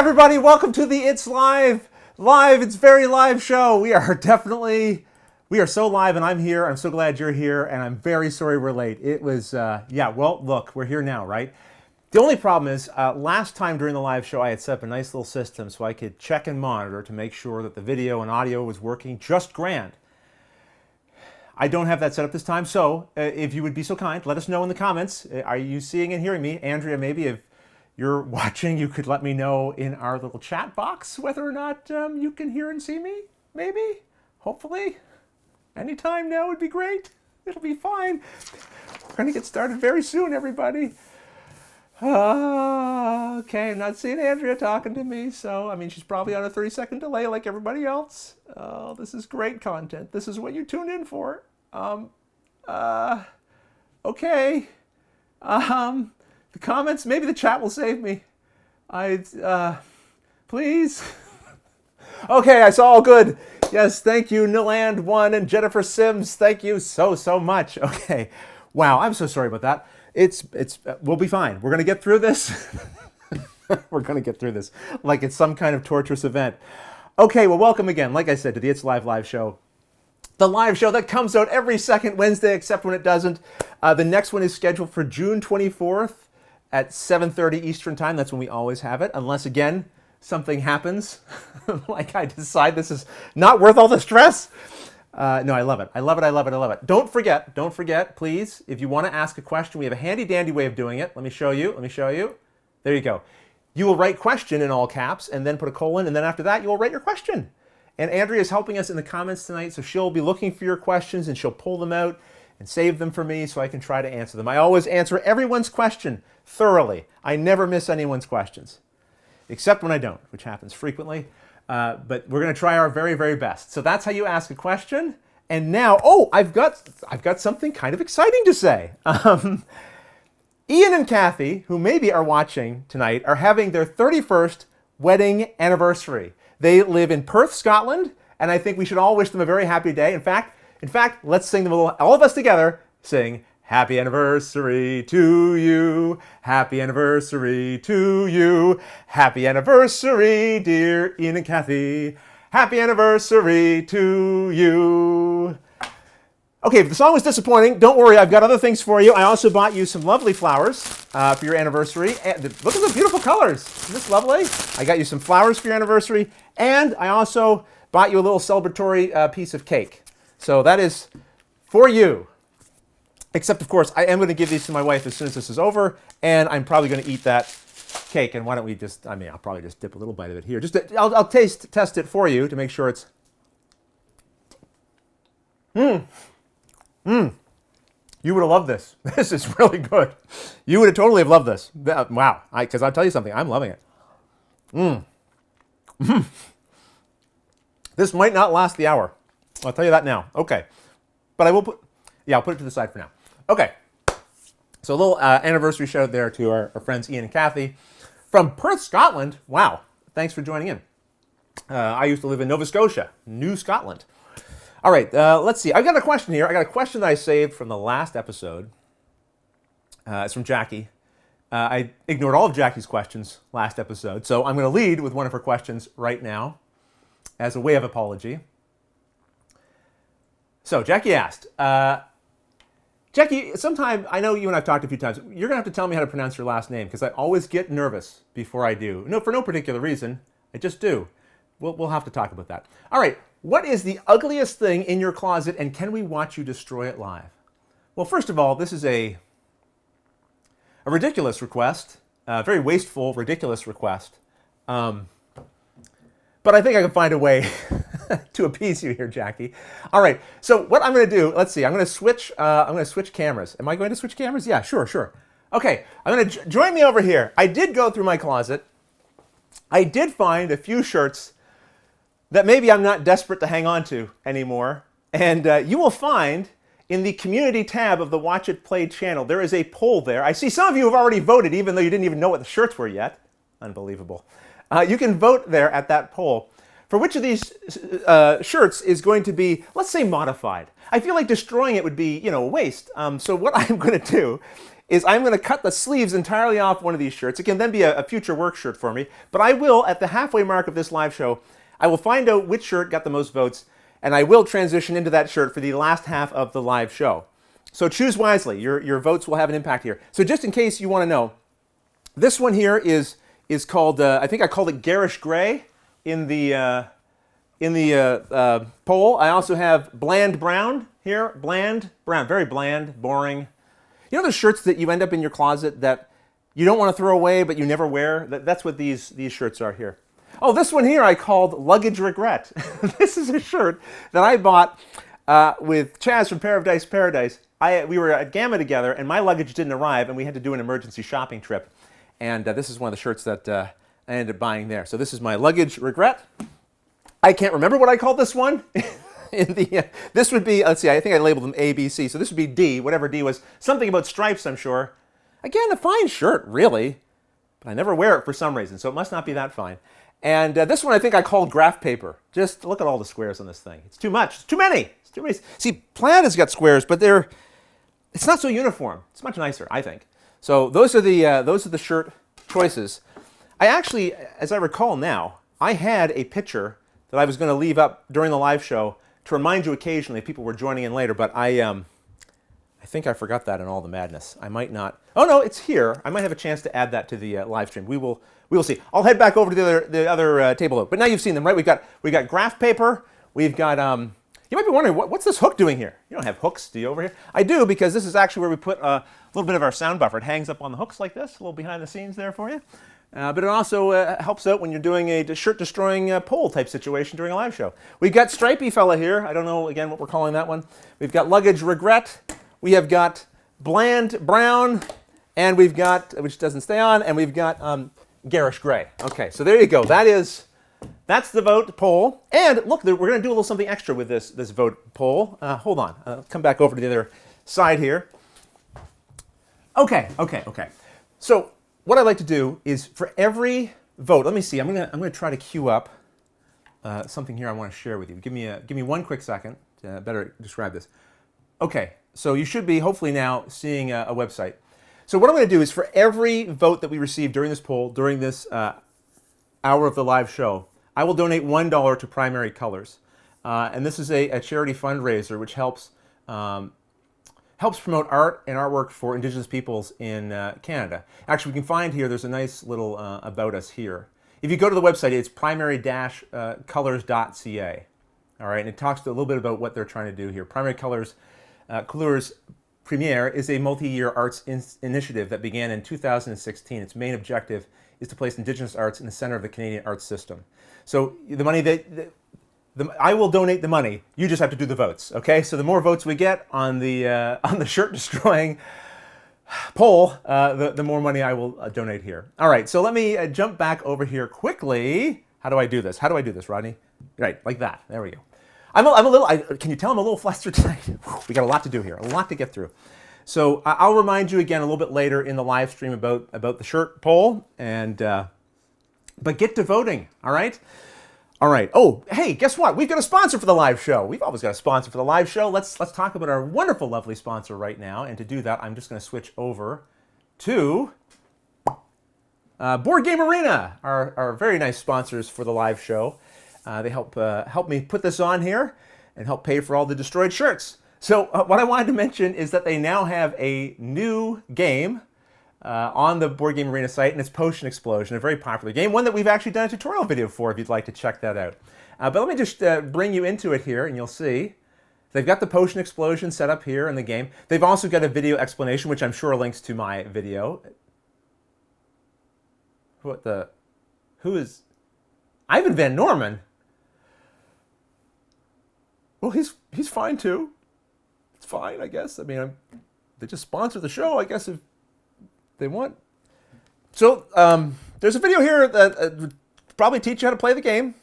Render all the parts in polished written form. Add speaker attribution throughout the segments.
Speaker 1: everybody, welcome to the It's It's very live show. We are so live, and I'm here. I'm so glad you're here, and I'm very sorry we're late. It was, well, look, we're here now, right? The only problem is, last time during the live show, I had set up a nice little system so I could check and monitor to make sure that the video and audio was working just grand. I don't have that set up this time, so if you would be so kind, let us know in the comments. Are you seeing and hearing me? Andrea, maybe if you're watching, you could let me know in our little chat box whether or not you can hear and see me, maybe, hopefully. Anytime now would be great. It'll be fine. We're going to get started very soon, everybody. Okay, I'm not seeing Andrea talking to me, so, I mean, she's probably on a 30-second delay like everybody else. Oh, this is great content. This is what you tuned in for. Okay. The comments, maybe the chat will save me. Please. Okay, I saw all good. Yes, thank you, Niland1 and Jennifer Sims. Thank you so much. Okay. Wow, I'm so sorry about that. We'll be fine. We're going to get through this. We're going to get through this like it's some kind of torturous event. Okay, well, welcome again, like I said, to the It's Live show. The live show that comes out every second Wednesday, except when it doesn't. The next one is scheduled for June 24th at 7:30 Eastern Time. That's when we always have it, unless, again, something happens. Like I decide this is not worth all the stress. No, I love it. I love it. Don't forget, please, if you want to ask a question, we have a handy-dandy way of doing it. Let me show you. There you go. You will write question in all caps and then put a colon, and then after that, you will write your question. And Andrea is helping us in the comments tonight, so she'll be looking for your questions, and she'll pull them out and save them for me so I can try to answer them. I always answer everyone's question thoroughly. I never miss anyone's questions, except when I don't, which happens frequently. But we're going to try our very, very best. So that's how you ask a question. And now, I've got something kind of exciting to say. Ian and Kathy, who maybe are watching tonight, are having their 31st wedding anniversary. They live in Perth, Scotland, and I think we should all wish them a very happy day. In fact, let's sing them all of us together. Sing, happy anniversary to you. Happy anniversary to you. Happy anniversary, dear Ian and Kathy. Happy anniversary to you. Okay, if the song was disappointing, don't worry, I've got other things for you. I also bought you some lovely flowers for your anniversary. And look at the beautiful colors. Isn't this lovely? I got you some flowers for your anniversary. And I also bought you a little celebratory piece of cake. So that is for you. Except, of course, I am going to give these to my wife as soon as this is over. And I'm probably going to eat that cake. And why don't we I'll probably just dip a little bite of it here. I'll test it for you to make sure it's... You would have loved this. This is really good. You would have totally have loved this. Wow. Because I'll tell you something. I'm loving it. This might not last the hour. I'll tell you that now. Okay. But I'll put it to the side for now. Okay. So a little anniversary shout out there to our friends Ian and Kathy from Perth, Scotland. Wow. Thanks for joining in. I used to live in Nova Scotia, New Scotland. All right, let's see. I've got a question here. I got a question that I saved from the last episode. It's from Jackie. I ignored all of Jackie's questions last episode, so I'm going to lead with one of her questions right now as a way of apology. So Jackie asked, Jackie, sometime, I know you and I've talked a few times, you're going to have to tell me how to pronounce your last name because I always get nervous before I do. No, for no particular reason. I just do. We'll have to talk about that. All right. What is the ugliest thing in your closet, and can we watch you destroy it live? Well, first of all, this is a ridiculous request, a very wasteful, ridiculous request. But I think I can find a way to appease you here, Jackie. All right. So what I'm going to do, let's see. I'm going to switch cameras. Am I going to switch cameras? Yeah, sure. Okay. I'm going to join me over here. I did go through my closet. I did find a few shirts that maybe I'm not desperate to hang on to anymore. And you will find in the community tab of the Watch It Play channel, there is a poll there. I see some of you have already voted, even though you didn't even know what the shirts were yet. Unbelievable. You can vote there at that poll for which of these shirts is going to be, let's say, modified. I feel like destroying it would be, a waste. So what I'm going to do is I'm going to cut the sleeves entirely off one of these shirts. It can then be a future work shirt for me. But I will, at the halfway mark of this live show, I will find out which shirt got the most votes, and I will transition into that shirt for the last half of the live show. So choose wisely. Your votes will have an impact here. So just in case you want to know, this one here is called, I think I called it Garish Gray in the poll. I also have Bland Brown here. Bland Brown, very bland, boring. You know those shirts that you end up in your closet that you don't want to throw away but you never wear? That's what these shirts are here. Oh, this one here I called Luggage Regret. This is a shirt that I bought with Chaz from Pair of Dice Paradise. We were at Gamma together, and my luggage didn't arrive, and we had to do an emergency shopping trip. And this is one of the shirts that I ended up buying there. So this is my Luggage Regret. I can't remember what I called this one. This would be, let's see, I think I labeled them A, B, C. So this would be D, whatever D was. Something about stripes, I'm sure. Again, a fine shirt, really. But I never wear it for some reason, so it must not be that fine. And this one I think I called Graph Paper. Just look at all the squares on this thing. It's too much. It's too many. It's too many. See, plaid has got squares, but it's not so uniform. It's much nicer, I think. So those are the shirt choices. I actually, as I recall now, I had a picture that I was going to leave up during the live show to remind you occasionally if people were joining in later, but I think I forgot that in all the madness. I might not. Oh no, it's here. I might have a chance to add that to the live stream. We will see. I'll head back over to the other table though. But now you've seen them, right? We got graph paper. We've got you might be wondering what's this hook doing here? You don't have hooks, do you, over here? I do, because this is actually where we put a little bit of our sound buffer. It hangs up on the hooks like this, a little behind the scenes there for you. But it also helps out when you're doing a shirt-destroying poll type situation during a live show. We've got Stripey Fella here. I don't know, again, what we're calling that one. We've got Luggage Regret. We have got Bland Brown. And we've got, which doesn't stay on, and we've got Garish Gray. Okay, so there you go. That's the vote poll. And look, we're going to do a little something extra with this vote poll. Hold on. I'll come back over to the other side here. Okay. So what I'd like to do is for every vote, let me see. I'm going to try to queue up something here I want to share with you. Give me one quick second to better describe this. Okay, so you should be hopefully now seeing a website. So what I'm going to do is for every vote that we receive during this poll, during this hour of the live show, I will donate $1 to Primary Colors. And this is a charity fundraiser which helps promote art and artwork for Indigenous peoples in Canada. Actually, we can find here, there's a nice little about us here. If you go to the website, it's primary-colors.ca. All right, and it talks a little bit about what they're trying to do here. Primary Colors, Couleurs Premiere is a multi-year arts initiative that began in 2016. Its main objective is to place Indigenous arts in the center of the Canadian arts system. So the money I will donate the money. You just have to do the votes. Okay. So the more votes we get on the shirt destroying poll, the more money I will donate here. All right. So let me jump back over here quickly. How do I do this? Rodney? Right, like that. There we go. I'm a little. Can you tell I'm a little flustered tonight? We got a lot to do here. A lot to get through. So I'll remind you again a little bit later in the live stream about the shirt poll, and but get to voting. All right. Oh, hey, guess what? We've got a sponsor for the live show. We've always got a sponsor for the live show. Let's talk about our wonderful, lovely sponsor right now. And to do that, I'm just going to switch over to Board Game Arena, our very nice sponsors for the live show. They help me put this on here and help pay for all the destroyed shirts. So what I wanted to mention is that they now have a new game on the Board Game Arena site, and it's Potion Explosion, a very popular game, one that we've actually done a tutorial video for if you'd like to check that out. But let me just bring you into it here, and you'll see they've got the Potion Explosion set up here in the game. They've also got a video explanation, which I'm sure links to my video. Who is Ivan Van Norman? Well, he's fine too. It's fine, I guess. I mean, they just sponsor the show, I guess, if they want. So there's a video here that would probably teach you how to play the game.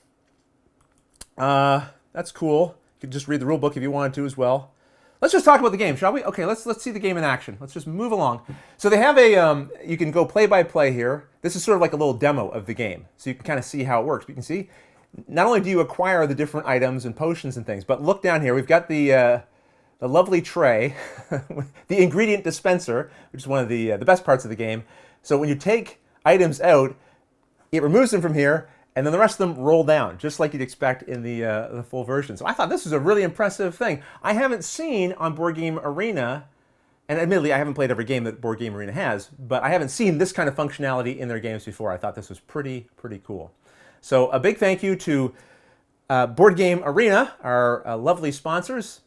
Speaker 1: That's cool. You could just read the rule book if you wanted to as well. Let's just talk about the game, shall we? Okay, let's see the game in action. Let's just move along. So they have you can go play by play here. This is sort of like a little demo of the game, so you can kind of see how it works. But you can see, not only do you acquire the different items and potions and things, but look down here. We've got the the lovely tray, the ingredient dispenser, which is one of the best parts of the game. So when you take items out, it removes them from here, and then the rest of them roll down, just like you'd expect in the full version. So I thought this was a really impressive thing. I haven't seen on Board Game Arena, and admittedly I haven't played every game that Board Game Arena has, but I haven't seen this kind of functionality in their games before. I thought this was pretty cool. So a big thank you to Board Game Arena, our lovely sponsors,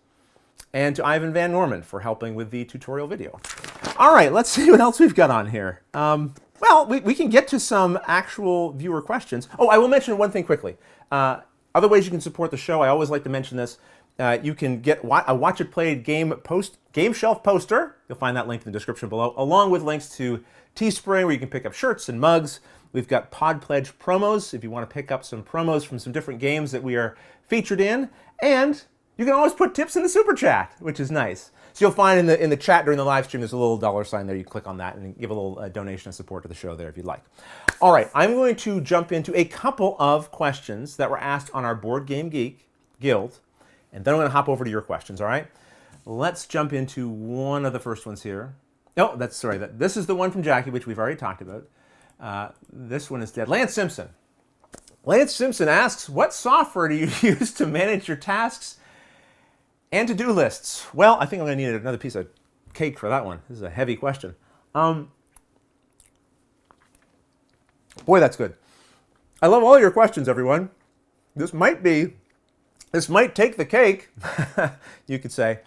Speaker 1: and to Ivan Van Norman for helping with the tutorial video. All right, let's see what else we've got on here. Well, we can get to some actual viewer questions. Oh, I will mention one thing quickly. Other ways you can support the show, I always like to mention this. You can get a Watch It Played game shelf poster. You'll find that link in the description below, along with links to Teespring, where you can pick up shirts and mugs. We've got Pod Pledge promos, if you want to pick up some promos from some different games that we are featured in. And you can always put tips in the super chat, which is nice. So you'll find in the chat during the live stream, there's a little $sign there. You click on that and give a little donation of support to the show there if you'd like. All right, I'm going to jump into a couple of questions that were asked on our Board Game Geek Guild, and then I'm going to hop over to your questions, all right? Let's jump into one of the first ones here. Oh, this is the one from Jackie, which we've already talked about. This one is dead. Lance Simpson. Lance Simpson asks, what software do you use to manage your tasks and to-do lists? Well, I think I'm going to need another piece of cake for that one. This is a heavy question. Boy, that's good. I love all your questions, everyone. This might take the cake, you could say,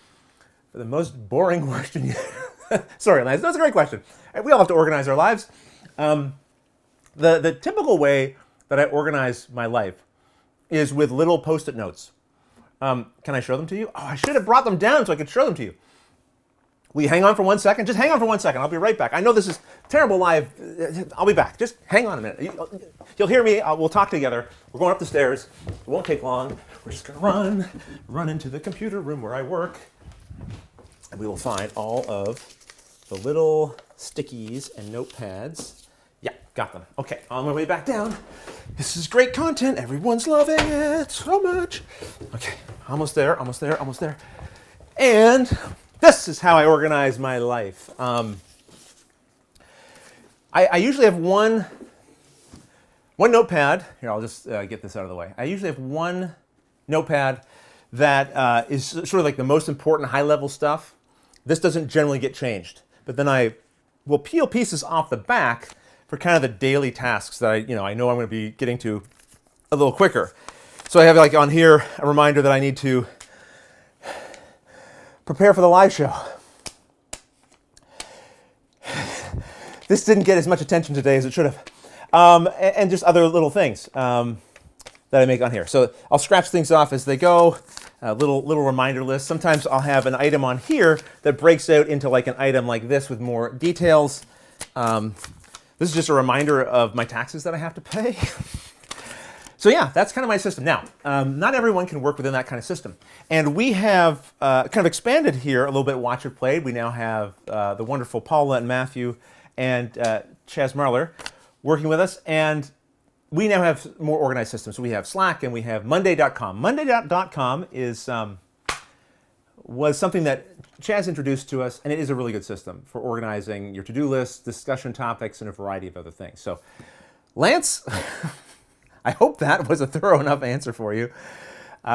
Speaker 1: for the most boring question yet. Sorry, Lance, that's a great question. We all have to organize our lives. The typical way that I organize my life is with little Post-it notes. Can I show them to you? Oh, I should have brought them down so I could show them to you. Will you hang on for 1 second? Just hang on for 1 second. I'll be right back. I know this is terrible live. I'll be back. Just hang on a minute. You'll hear me. We'll talk together. We're going up the stairs. It won't take long. We're just going to run into the computer room where I work. And we will find all of the little stickies and notepads. Yeah, got them. Okay, on my way back down. This is great content. Everyone's loving it so much. Okay, almost there. And this is how I organize my life. I usually have one notepad. Here, I'll just get this out of the way. I usually have one notepad that is sort of like the most important high-level stuff. This doesn't generally get changed. But then I will peel pieces off the back for kind of the daily tasks that I know I'm going to be getting to a little quicker. So I have like on here a reminder that I need to prepare for the live show. This didn't get as much attention today as it should have. And just other little things that I make on here. So I'll scratch things off as they go. Little reminder list. Sometimes I'll have an item on here that breaks out into like an item like this with more details. This is just a reminder of my taxes that I have to pay. So yeah, that's kind of my system. Now, not everyone can work within that kind of system. And we have kind of expanded here a little bit Watch It Played. We now have the wonderful Paula and Matthew and Chaz Marler working with us. And we now have more organized systems. So we have Slack and we have Monday.com. Monday.com was something that Chaz introduced to us, and it is a really good system for organizing your to-do lists, discussion topics, and a variety of other things. So, Lance, I hope that was a thorough enough answer for you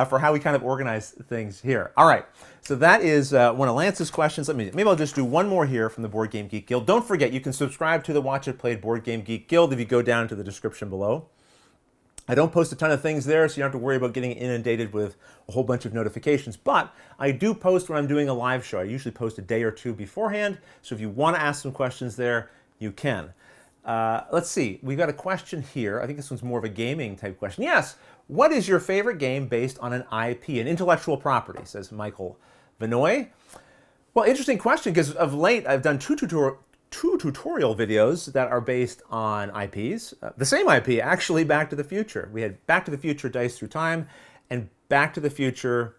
Speaker 1: for how we kind of organize things here. All right, so that is one of Lance's questions. Maybe I'll just do one more here from the Board Game Geek Guild. Don't forget, you can subscribe to the Watch It Played Board Game Geek Guild if you go down to the description below. I don't post a ton of things there, so you don't have to worry about getting inundated with a whole bunch of notifications. But I do post when I'm doing a live show. I usually post a day or two beforehand, so if you want to ask some questions there, you can. Let's see. We've got a question here. I think this one's more of a gaming type question. Yes. What is your favorite game based on an IP, an intellectual property, says Michael Vinoy. Well, interesting question, because of late I've done two tutorial videos that are based on IPs. The same IP, actually, Back to the Future. We had Back to the Future Dice Through Time and Back to the Future...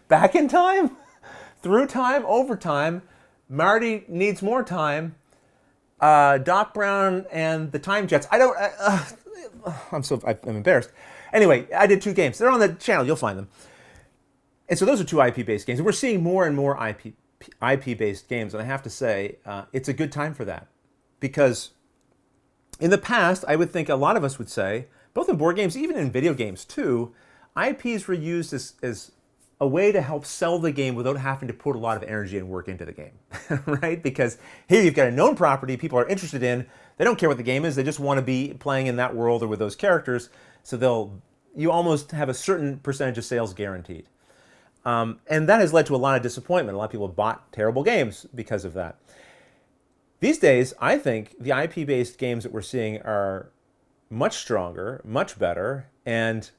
Speaker 1: Back in Time? Through Time? Over Time? Marty Needs More Time? Doc Brown and the Time Jets. I don't... I'm embarrassed. Anyway, I did 2 games. They're on the channel. You'll find them. And so those are 2 IP-based games. And we're seeing more and more IP-based games. And I have to say, it's a good time for that. Because in the past, I would think a lot of us would say, both in board games, even in video games too, IPs were used as a way to help sell the game without having to put a lot of energy and work into the game, right? Because here you've got a known property people are interested in. They don't care what the game is. They just want to be playing in that world or with those characters. So you almost have a certain percentage of sales guaranteed. And that has led to a lot of disappointment. A lot of people have bought terrible games because of that. These days, I think the IP-based games that we're seeing are much stronger, much better, and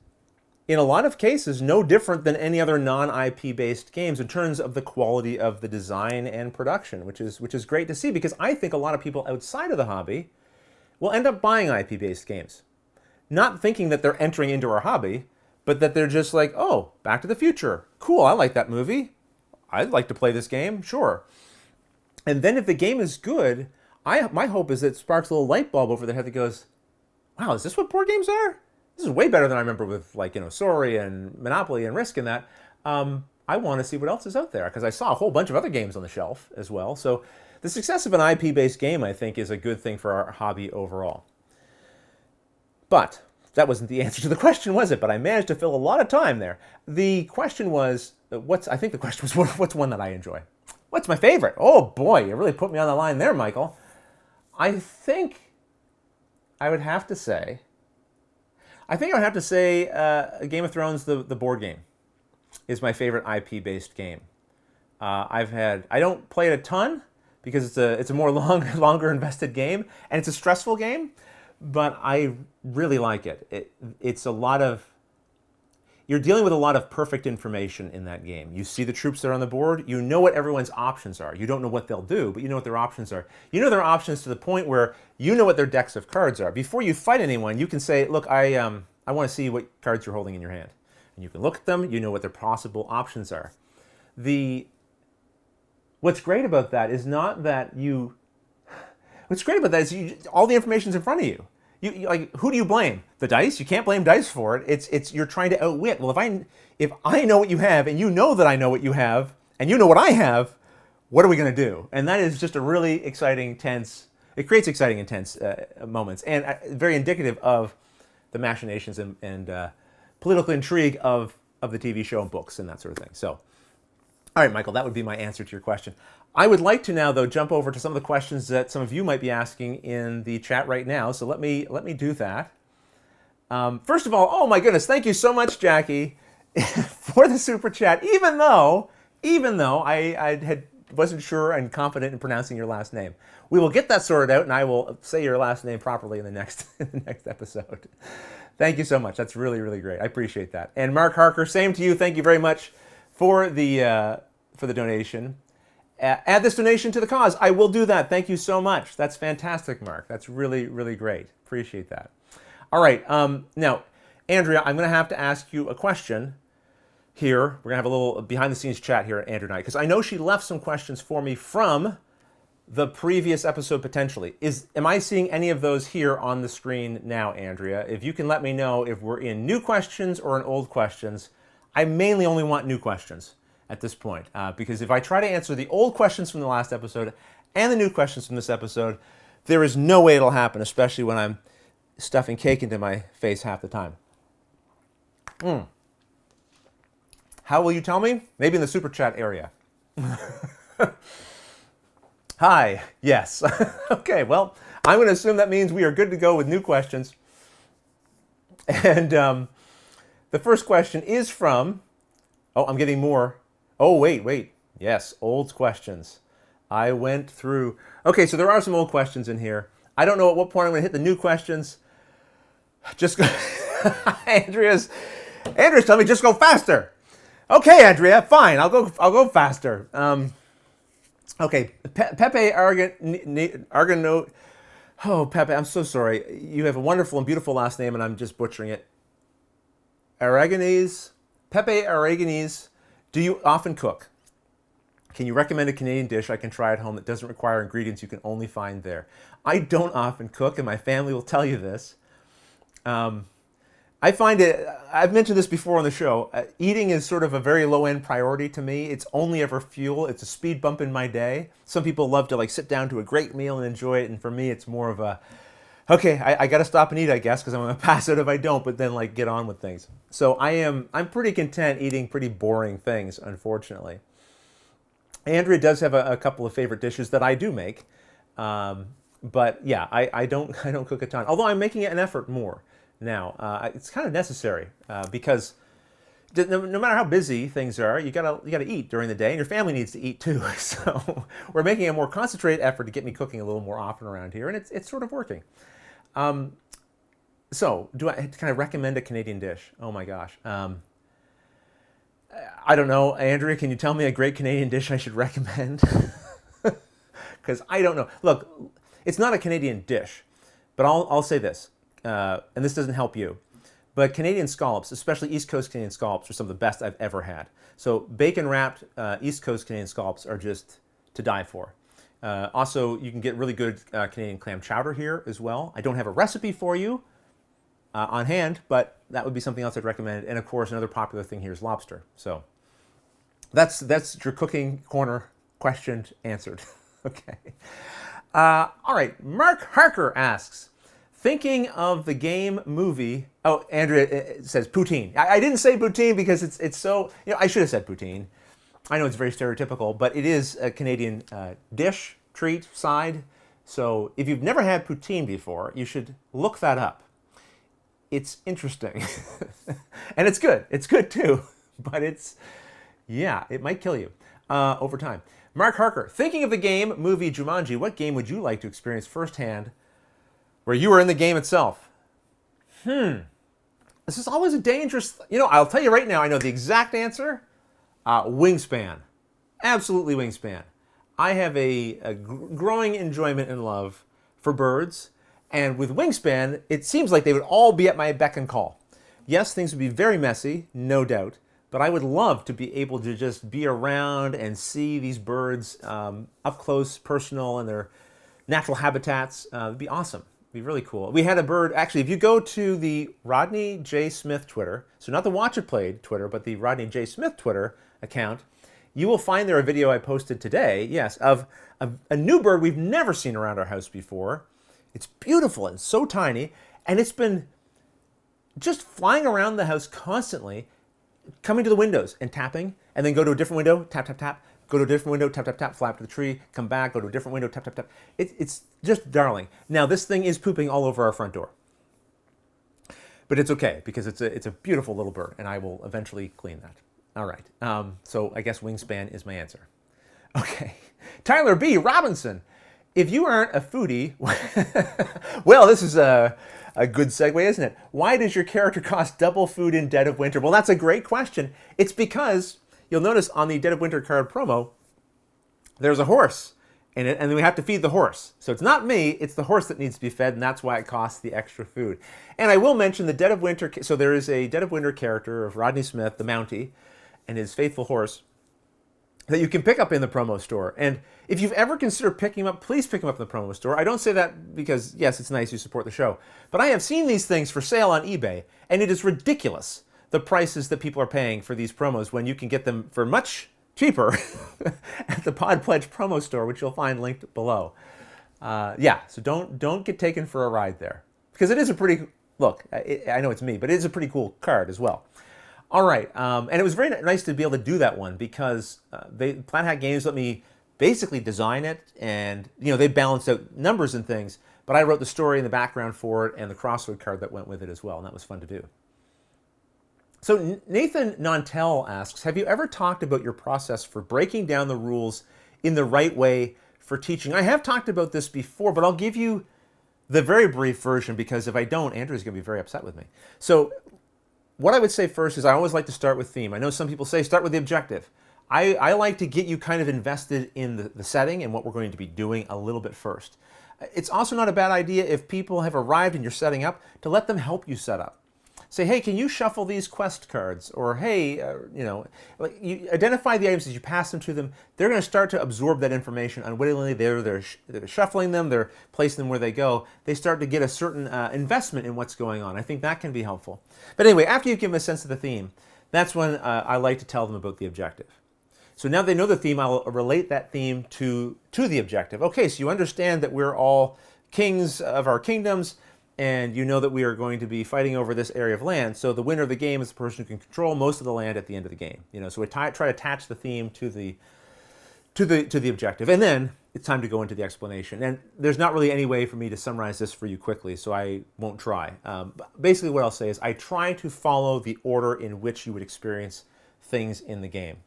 Speaker 1: in a lot of cases, no different than any other non-IP-based games in terms of the quality of the design and production, which is great to see, because I think a lot of people outside of the hobby will end up buying IP-based games. Not thinking that they're entering into our hobby, but that they're just like, oh, Back to the Future. Cool, I like that movie. I'd like to play this game, sure. And then if the game is good, my hope is that it sparks a little light bulb over their head that goes, wow, is this what board games are? This is way better than I remember with, like, Sorry and Monopoly and Risk and that. I want to see what else is out there, because I saw a whole bunch of other games on the shelf as well. So the success of an IP-based game, I think, is a good thing for our hobby overall. But that wasn't the answer to the question, was it? But I managed to fill a lot of time there. The question was, what's one that I enjoy? What's my favorite? Oh boy, you really put me on the line there, Michael. I think I would have to say Game of Thrones, the board game, is my favorite IP-based game. I don't play it a ton because it's a more longer invested game, and it's a stressful game, but I really like it. It's a lot of, you're dealing with a lot of perfect information in that game. You see the troops that are on the board. You know what everyone's options are. You don't know what they'll do, but you know what their options are. You know their options to the point where you know what their decks of cards are. Before you fight anyone, you can say, look, I want to see what cards you're holding in your hand. And you can look at them. You know what their possible options are. What's great about that is all the information's in front of you. You like, who do you blame? The dice? You can't blame dice for it. It's you're trying to outwit. Well, if I know what you have, and you know that I know what you have, and you know what I have, what are we going to do? And that is just a really exciting, tense. It creates exciting, intense moments, and very indicative of the machinations and political intrigue of the TV show and books and that sort of thing. So, all right, Michael, that would be my answer to your question. I would like to now, though, jump over to some of the questions that some of you might be asking in the chat right now. So let me do that. First of all, oh my goodness, thank you so much, Jackie, for the super chat. Even though I wasn't sure and confident in pronouncing your last name, we will get that sorted out, and I will say your last name properly in the next episode. Thank you so much. That's really, really great. I appreciate that. And Mark Harker, same to you. Thank you very much for the donation. Add this donation to the cause. I will do that. Thank you so much. That's fantastic, Mark. That's really, really great. Appreciate that. All right. Now, Andrea, I'm going to have to ask you a question here. We're going to have a little behind-the-scenes chat here at Andrea and I, because I know she left some questions for me from the previous episode potentially. Am I seeing any of those here on the screen now, Andrea? If you can let me know if we're in new questions or in old questions. I mainly only want new questions at this point, because if I try to answer the old questions from the last episode and the new questions from this episode, there is no way it'll happen, especially when I'm stuffing cake into my face half the time. How will you tell me? Maybe in the super chat area. Hi, yes. Okay, well, I'm going to assume that means we are good to go with new questions. And the first question is from, I'm getting more. Oh, wait. Yes, old questions. I went through. Okay, so there are some old questions in here. I don't know at what point I'm going to hit the new questions. Just go. Andrea's telling me just go faster. Okay, Andrea, fine. I'll go faster. Okay, Pepe Argano. Oh, Pepe, I'm so sorry. You have a wonderful and beautiful last name, and I'm just butchering it. Aragonese. Pepe Aragonese. Do you often cook? Can you recommend a Canadian dish I can try at home that doesn't require ingredients you can only find there? I don't often cook, and my family will tell you this. I find it, I've mentioned this before on the show, eating is sort of a very low-end priority to me. It's only ever fuel. It's a speed bump in my day. Some people love to like sit down to a great meal and enjoy it, and for me it's more of a, okay, I got to stop and eat, I guess, because I'm going to pass out if I don't, but then like get on with things. So I'm pretty content eating pretty boring things, unfortunately. Andrea does have a couple of favorite dishes that I do make. But yeah, I don't cook a ton. Although I'm making an effort more now. It's kind of necessary because no matter how busy things are, you gotta eat during the day, and your family needs to eat too. So we're making a more concentrated effort to get me cooking a little more often around here, and it's sort of working. So do I kind of recommend a Canadian dish? Oh my gosh. I don't know, Andrea. Can you tell me a great Canadian dish I should recommend? Because I don't know. Look, it's not a Canadian dish, but I'll say this, and this doesn't help you, but Canadian scallops, especially East Coast Canadian scallops, are some of the best I've ever had. So bacon-wrapped East Coast Canadian scallops are just to die for. Also, you can get really good Canadian clam chowder here as well. I don't have a recipe for you on hand, but that would be something else I'd recommend. And of course, another popular thing here is lobster. So that's your cooking corner question answered. Okay. All right. Mark Harker asks, thinking of the game movie. Oh, Andrea says poutine. I didn't say poutine because it's so, I should have said poutine. I know it's very stereotypical, but it is a Canadian dish, treat, side. So if you've never had poutine before, you should look that up. It's interesting. And it's good. It's good too. But it might kill you over time. Mark Harker, thinking of the game, movie Jumanji, what game would you like to experience firsthand where you were in the game itself? This is always a dangerous, I'll tell you right now, I know the exact answer. Wingspan. Absolutely Wingspan. I have a growing enjoyment and love for birds. And with Wingspan, it seems like they would all be at my beck and call. Yes, things would be very messy, no doubt. But I would love to be able to just be around and see these birds up close, personal, in their natural habitats. It'd be awesome. It'd be really cool. We had a bird, actually, if you go to the Rodney J. Smith Twitter, so not the Watch It Played Twitter, but the Rodney J. Smith Twitter account, you will find there a video I posted today, yes, of a new bird we've never seen around our house before. It's beautiful and so tiny, and it's been just flying around the house constantly, coming to the windows and tapping, and then go to a different window, tap, tap, tap, go to a different window, tap, tap, tap, fly up to the tree, come back, go to a different window, tap, tap, tap. It's just darling. Now, this thing is pooping all over our front door. But it's okay, because it's a beautiful little bird, and I will eventually clean that. All right. So I guess Wingspan is my answer. Okay. Tyler B. Robinson. If you aren't a foodie, well, this is a good segue, isn't it? Why does your character cost double food in Dead of Winter? Well, that's a great question. It's because you'll notice on the Dead of Winter card promo, there's a horse in it, and then we have to feed the horse. So it's not me, it's the horse that needs to be fed, and that's why it costs the extra food. And I will mention the Dead of Winter, so there is a Dead of Winter character of Rodney Smith, the Mountie, and his faithful horse, that you can pick up in the promo store. And if you've ever considered picking him up, please pick him up in the promo store. I don't say that because, yes, it's nice you support the show. But I have seen these things for sale on eBay, and it is ridiculous, the prices that people are paying for these promos when you can get them for much cheaper at the Pod Pledge promo store, which you'll find linked below. So don't get taken for a ride there. Because it is a pretty, look, I know it's me, but it is a pretty cool card as well. All right, and it was very nice to be able to do that one because Plaid Hat Games let me basically design it, and they balanced out numbers and things, but I wrote the story and the background for it and the crossword card that went with it as well, and that was fun to do. So Nathan Nantel asks, have you ever talked about your process for breaking down the rules in the right way for teaching? I have talked about this before, but I'll give you the very brief version because if I don't, Andrew's going to be very upset with me. So what I would say first is I always like to start with theme. I know some people say start with the objective. I like to get you kind of invested in the setting and what we're going to be doing a little bit first. It's also not a bad idea if people have arrived and you're setting up to let them help you set up. say, hey, can you shuffle these quest cards? Or hey, like you identify the items as you pass them to them. They're going to start to absorb that information unwittingly. They're shuffling them. They're placing them where they go. They start to get a certain investment in what's going on. I think that can be helpful. But anyway, after you give them a sense of the theme, that's when I like to tell them about the objective. So now they know the theme, I'll relate that theme to the objective. Okay, so you understand that we're all kings of our kingdoms, and you know that we are going to be fighting over this area of land. So the winner of the game is the person who can control most of the land at the end of the game. So we try to attach the theme to the objective, and then it's time to go into the explanation. And there's not really any way for me to summarize this for you quickly, so I won't try. Basically, what I'll say is I try to follow the order in which you would experience things in the game.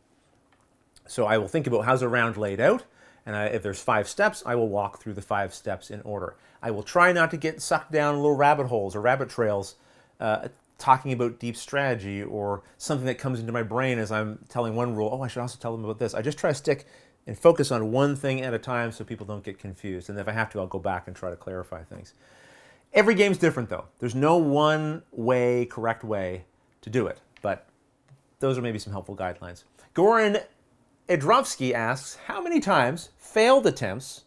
Speaker 1: So I will think about how's a round laid out, and if there's 5 steps, I will walk through the 5 steps in order. I will try not to get sucked down little rabbit holes or rabbit trails talking about deep strategy or something that comes into my brain as I'm telling one rule. Oh, I should also tell them about this. I just try to stick and focus on one thing at a time so people don't get confused. And if I have to, I'll go back and try to clarify things. Every game's different, though. There's no one way, correct way to do it. But those are maybe some helpful guidelines. Goran Edrovsky asks, how many times, failed attempts,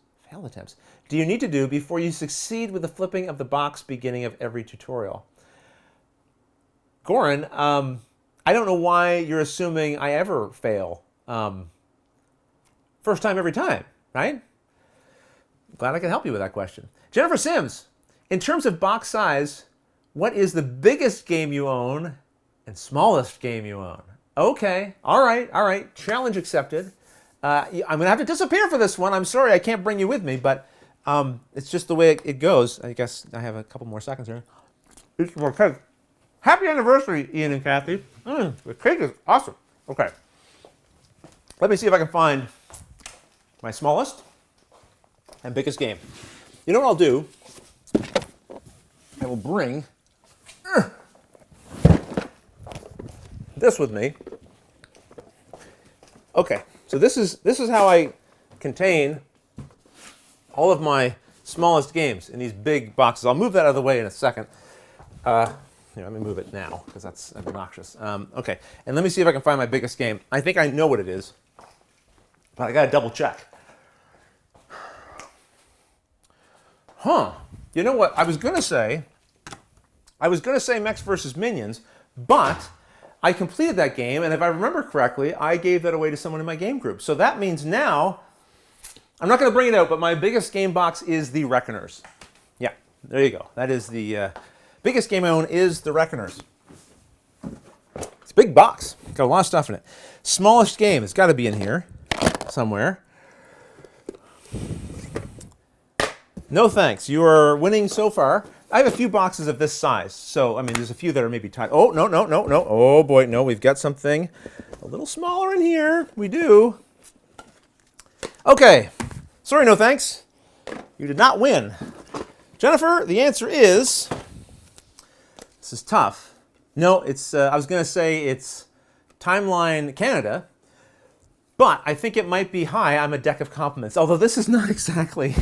Speaker 1: do you need to do before you succeed with the flipping of the box beginning of every tutorial? Goran, I don't know why you're assuming I ever fail. First time every time, right? Glad I can help you with that question. Jennifer Sims, in terms of box size, what is the biggest game you own and smallest game you own? Okay, all right. Challenge accepted. I'm going to have to disappear for this one. I'm sorry, I can't bring you with me, but it's just the way it goes. I guess I have a couple more seconds here. Eat some more cake. Happy anniversary, Ian and Kathy. The cake is awesome. Okay. Let me see if I can find my smallest and biggest game. You know what I'll do? I will bring this with me. Okay, so this is how I contain all of my smallest games in these big boxes. I'll move that out of the way in a second. Let me move it now because that's obnoxious. Okay, and let me see if I can find my biggest game. I think I know what it is, but I gotta double check. You know what? I was gonna say Mechs versus Minions, but I completed that game, and if I remember correctly, I gave that away to someone in my game group. So that means now, I'm not going to bring it out, but my biggest game box is the Reckoners. Yeah, there you go. That is the biggest game I own is the Reckoners. It's a big box. Got a lot of stuff in it. Smallest game, it's got to be in here somewhere. No thanks. You are winning so far. I have a few boxes of this size, so, I mean, there's a few that are maybe tight. Oh, no. Oh, boy, no, we've got something a little smaller in here. We do. Okay. Sorry, no thanks. You did not win. Jennifer, the answer is, this is tough. No, it's, I was going to say it's Timeline Canada, but I think it might be Hi, I'm a Deck of Compliments, although this is not exactly...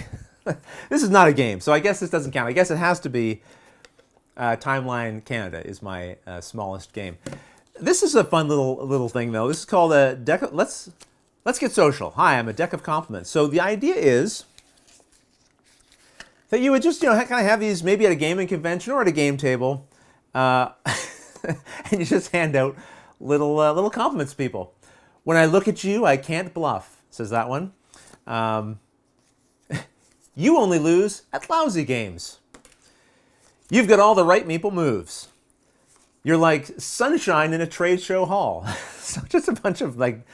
Speaker 1: This is not a game, so I guess this doesn't count. I guess it has to be Timeline Canada is my smallest game. This is a fun little thing, though. This is called a deck. Let's get social. Hi, I'm a Deck of Compliments. So the idea is that you would just kind of have these maybe at a gaming convention or at a game table, and you just hand out little compliments to people. When I look at you, I can't bluff, says that one. You only lose at lousy games. You've got all the right meeple moves. You're like sunshine in a trade show hall. So just a bunch of like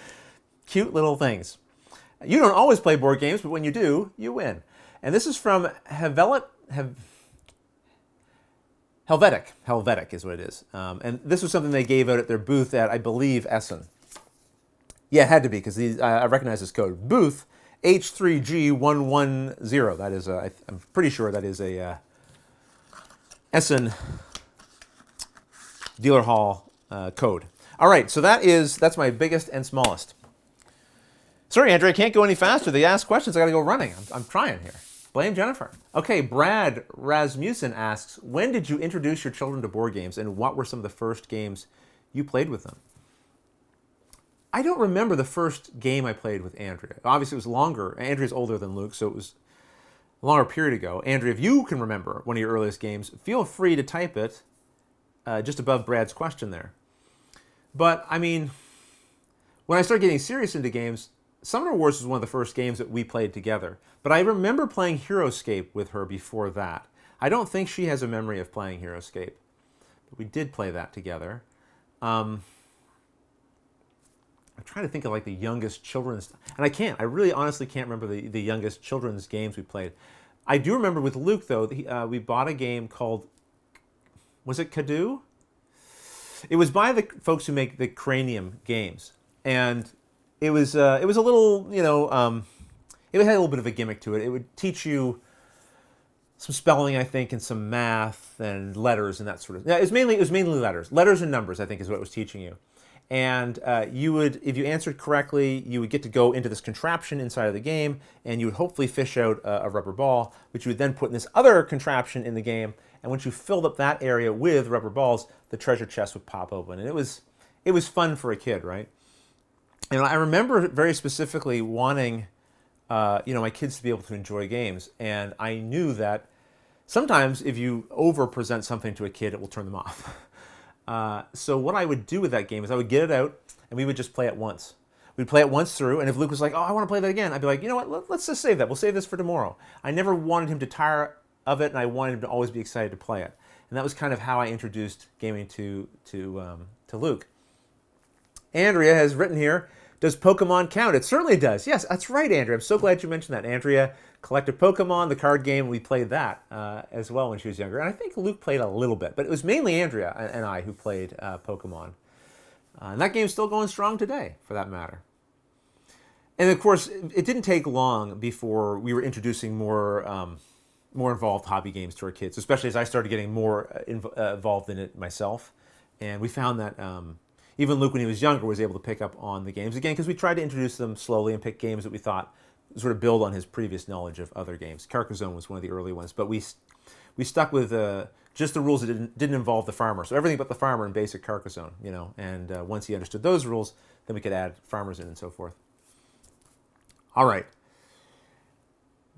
Speaker 1: cute little things. You don't always play board games, but when you do, you win. And this is from Helvetic is what it is. And this was something they gave out at their booth at, I believe, Essen. Yeah, it had to be, because I recognize this code. Booth H3G110. That is, I'm pretty sure that is a Essen dealer hall code. All right, so that's my biggest and smallest. Sorry, Andrew, I can't go any faster. They ask questions. I got to go running. I'm trying here. Blame Jennifer. Okay, Brad Rasmussen asks, when did you introduce your children to board games, and what were some of the first games you played with them? I don't remember the first game I played with Andrea. Obviously, it was longer. Andrea's older than Luke, so it was a longer period ago. Andrea, if you can remember one of your earliest games, feel free to type it just above Brad's question there. But, I mean, when I started getting serious into games, Summoner Wars was one of the first games that we played together. But I remember playing HeroScape with her before that. I don't think she has a memory of playing HeroScape. But we did play that together. I'm trying to think of like the youngest children's, and I can't. I really honestly can't remember the youngest children's games we played. I do remember with Luke though, we bought a game called, was it Cadu? It was by the folks who make the Cranium games, and it was a little, it had a little bit of a gimmick to it. It would teach you some spelling, I think, and some math and letters and that sort of. Yeah, it was mainly letters and numbers. I think is what it was teaching you. And you would, if you answered correctly, you would get to go into this contraption inside of the game, and you would hopefully fish out a rubber ball, which you would then put in this other contraption in the game. And once you filled up that area with rubber balls, the treasure chest would pop open, and it was fun for a kid, right? And I remember very specifically wanting, my kids to be able to enjoy games, and I knew that sometimes if you over-present something to a kid, it will turn them off. So what I would do with that game is I would get it out, and we would just play it once. We'd play it once through, and if Luke was like, oh, I want to play that again, I'd be like, you know what, let's just save that. We'll save this for tomorrow. I never wanted him to tire of it, and I wanted him to always be excited to play it. And that was kind of how I introduced gaming to Luke. Andrea has written here, does Pokemon count? It certainly does. Yes, that's right, Andrea. I'm so glad you mentioned that. Andrea collected Pokemon, the card game. We played that as well when she was younger. And I think Luke played a little bit, but it was mainly Andrea and I who played Pokemon. And that game's still going strong today, for that matter. And of course, it didn't take long before we were introducing more involved hobby games to our kids, especially as I started getting more involved in it myself. And we found that even Luke, when he was younger, was able to pick up on the games again, because we tried to introduce them slowly and pick games that we thought sort of build on his previous knowledge of other games. Carcassonne was one of the early ones, but we stuck with just the rules that didn't involve the farmer. So everything but the farmer in basic Carcassonne, and once he understood those rules, then we could add farmers in and so forth. All right.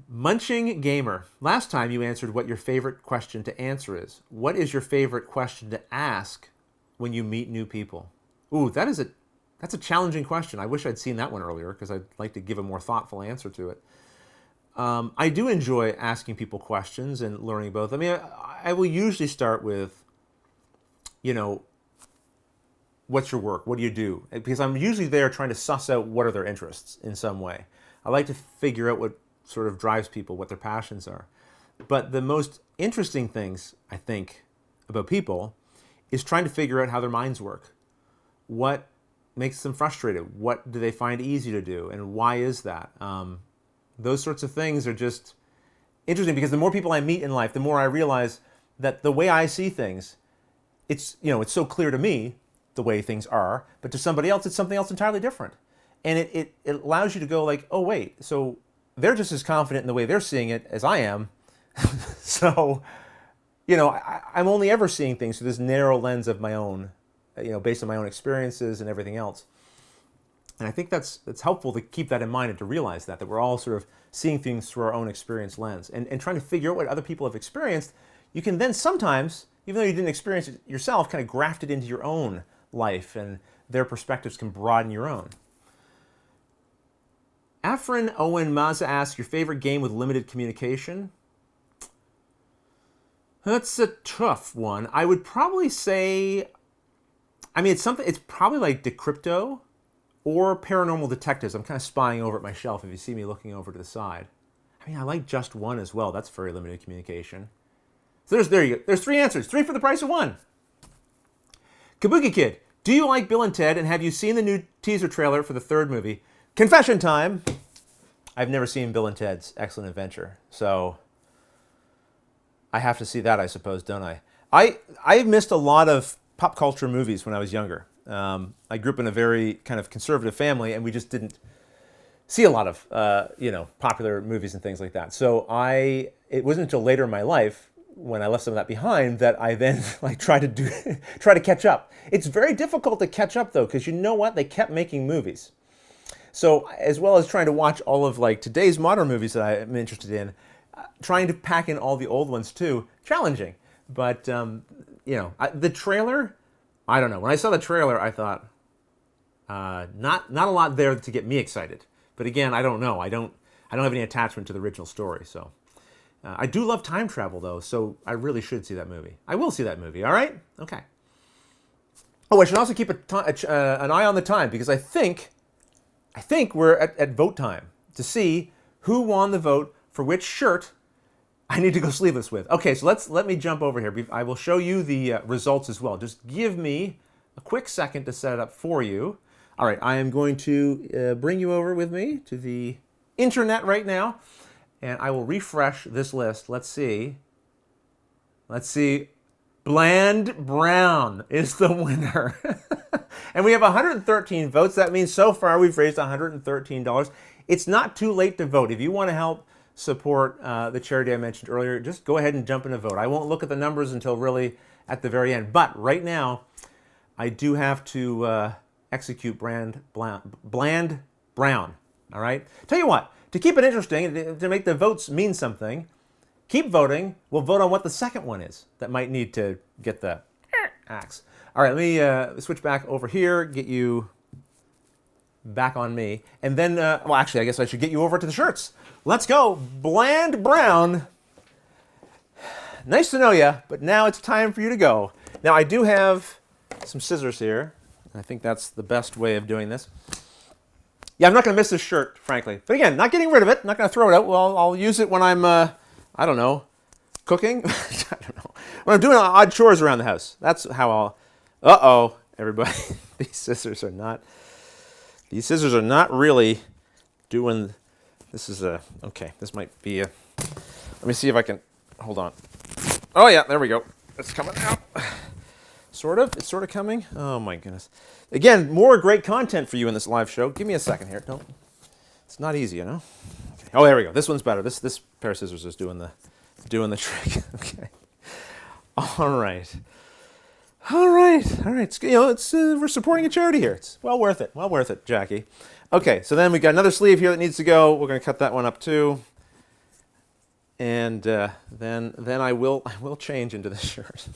Speaker 1: Munching Gamer. Last time you answered what your favorite question to answer is. What is your favorite question to ask when you meet new people? Ooh, that's a challenging question. I wish I'd seen that one earlier, because I'd like to give a more thoughtful answer to it. I do enjoy asking people questions and learning about them. I mean, I will usually start with, what's your work? What do you do? Because I'm usually there trying to suss out what are their interests in some way. I like to figure out what sort of drives people, what their passions are. But the most interesting things, I think, about people is trying to figure out how their minds work. What makes them frustrated? What do they find easy to do? And why is that? Those sorts of things are just interesting, because the more people I meet in life, the more I realize that the way I see things, it's so clear to me the way things are, but to somebody else, it's something else entirely different. And it allows you to go like, oh, wait, so they're just as confident in the way they're seeing it as I am. So, I'm only ever seeing things through this narrow lens of my own, based on my own experiences and everything else. And I think that's helpful to keep that in mind and to realize that we're all sort of seeing things through our own experience lens and trying to figure out what other people have experienced. You can then sometimes, even though you didn't experience it yourself, kind of graft it into your own life, and their perspectives can broaden your own. Afrin Owen Maza asks, your favorite game with limited communication? That's a tough one. I would probably say, it's probably like Decrypto or Paranormal Detectives. I'm kind of spying over at my shelf if you see me looking over to the side. I like Just One as well. That's very limited communication. So there you go. There's 3 answers. 3 for the price of 1. Kabuki Kid, do you like Bill and Ted, and have you seen the new teaser trailer for the 3rd movie? Confession time. I've never seen Bill and Ted's Excellent Adventure, so I have to see that, I suppose, don't I? I missed a lot of pop culture movies when I was younger. I grew up in a very kind of conservative family, and we just didn't see a lot of popular movies and things like that. So it wasn't until later in my life when I left some of that behind that I then like try to catch up. It's very difficult to catch up though, because you know what? They kept making movies. So as well as trying to watch all of like today's modern movies that I'm interested in, trying to pack in all the old ones too, challenging. But the trailer, I don't know. When I saw the trailer, I thought not a lot there to get me excited. But again, I don't know. I don't have any attachment to the original story. So I do love time travel though, so I really should see that movie. I will see that movie. All right. Okay. Oh, I should also keep an eye on the time because I think we're at vote time to see who won the vote for which shirt I need to go sleeveless with. Okay, so let me jump over here. I will show you the results as well. Just give me a quick second to set it up for you. All right, I am going to bring you over with me to the internet right now, and I will refresh this list. Let's see. Bland Brown is the winner. And we have 113 votes. That means so far we've raised $113. It's not too late to vote. If you want to help support the charity I mentioned earlier, just go ahead and jump in a vote. I won't look at the numbers until really at the very end. But right now, I do have to execute Bland Brown. All right? Tell you what, to keep it interesting, to make the votes mean something, keep voting. We'll vote on what the second one is that might need to get the axe. All right, let me switch back over here, get you back on me. And then, well, actually, I guess I should get you over to the shirts. Let's go. Bland Brown. Nice to know you, but now it's time for you to go. Now, I do have some scissors here. I think that's the best way of doing this. Yeah, I'm not going to miss this shirt, frankly. But again, not getting rid of it. Not going to throw it out. Well, I'll use it when I'm, I don't know, cooking. I don't know. When I'm doing odd chores around the house. That's how I'll... Uh-oh, everybody. These scissors are not really doing... This is a... Okay, this might be a... Let me see if I can... Hold on. Oh, yeah, there we go. It's coming out. Sort of. It's sort of coming. Oh, my goodness. Again, more great content for you in this live show. Give me a second here. Don't... It's not easy, you know? Okay. Oh, there we go. This one's better. This pair of scissors is doing the trick. Okay. All right. It's, we're supporting a charity here. It's well worth it, Jackie. Okay, so then we got another sleeve here that needs to go. We're going to cut that one up too, and then I will change into this shirt.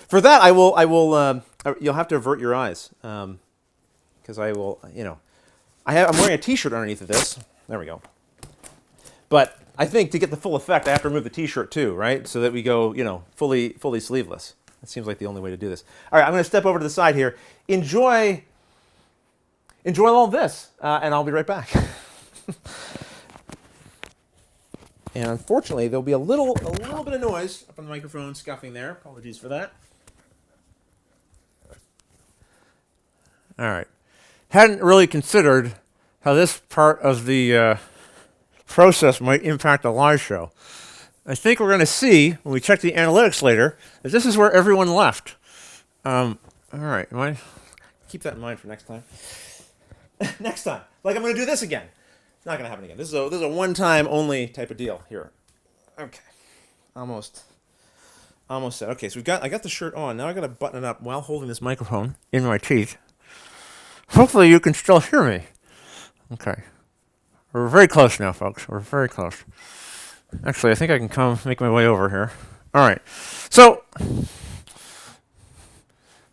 Speaker 1: For that, you'll have to avert your eyes because I will. I'm wearing a T-shirt underneath of this. There we go. But I think to get the full effect, I have to remove the T-shirt too, right? So that we go, fully sleeveless. That seems like the only way to do this. All right, I'm going to step over to the side here. Enjoy all this, and I'll be right back. And unfortunately, there'll be a little bit of noise up on the microphone scuffing there. Apologies for that. All right. Hadn't really considered how this part of the process might impact a live show. I think we're going to see, when we check the analytics later, that this is where everyone left. All right. Keep that in mind for next time. Next time. Like I'm going to do this again. It's not going to happen again. This is a one-time only type of deal here. Okay. Almost set. Okay, so I got the shirt on. Now I got to button it up while holding this microphone in my teeth. Hopefully you can still hear me. Okay. We're very close now, folks. We're very close. Actually, I think I can make my way over here. All right. So,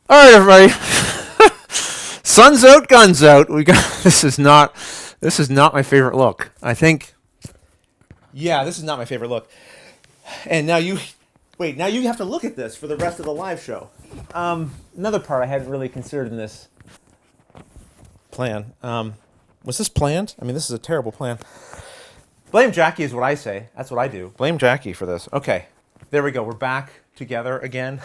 Speaker 1: all right, everybody. Sun's out, guns out. This is not my favorite look. I think. Yeah, this is not my favorite look. And now you have to look at this for the rest of the live show. Another part I hadn't really considered in this plan. Was this planned? I mean, this is a terrible plan. Blame Jackie is what I say. That's what I do. Blame Jackie for this. Okay, there we go. We're back together again,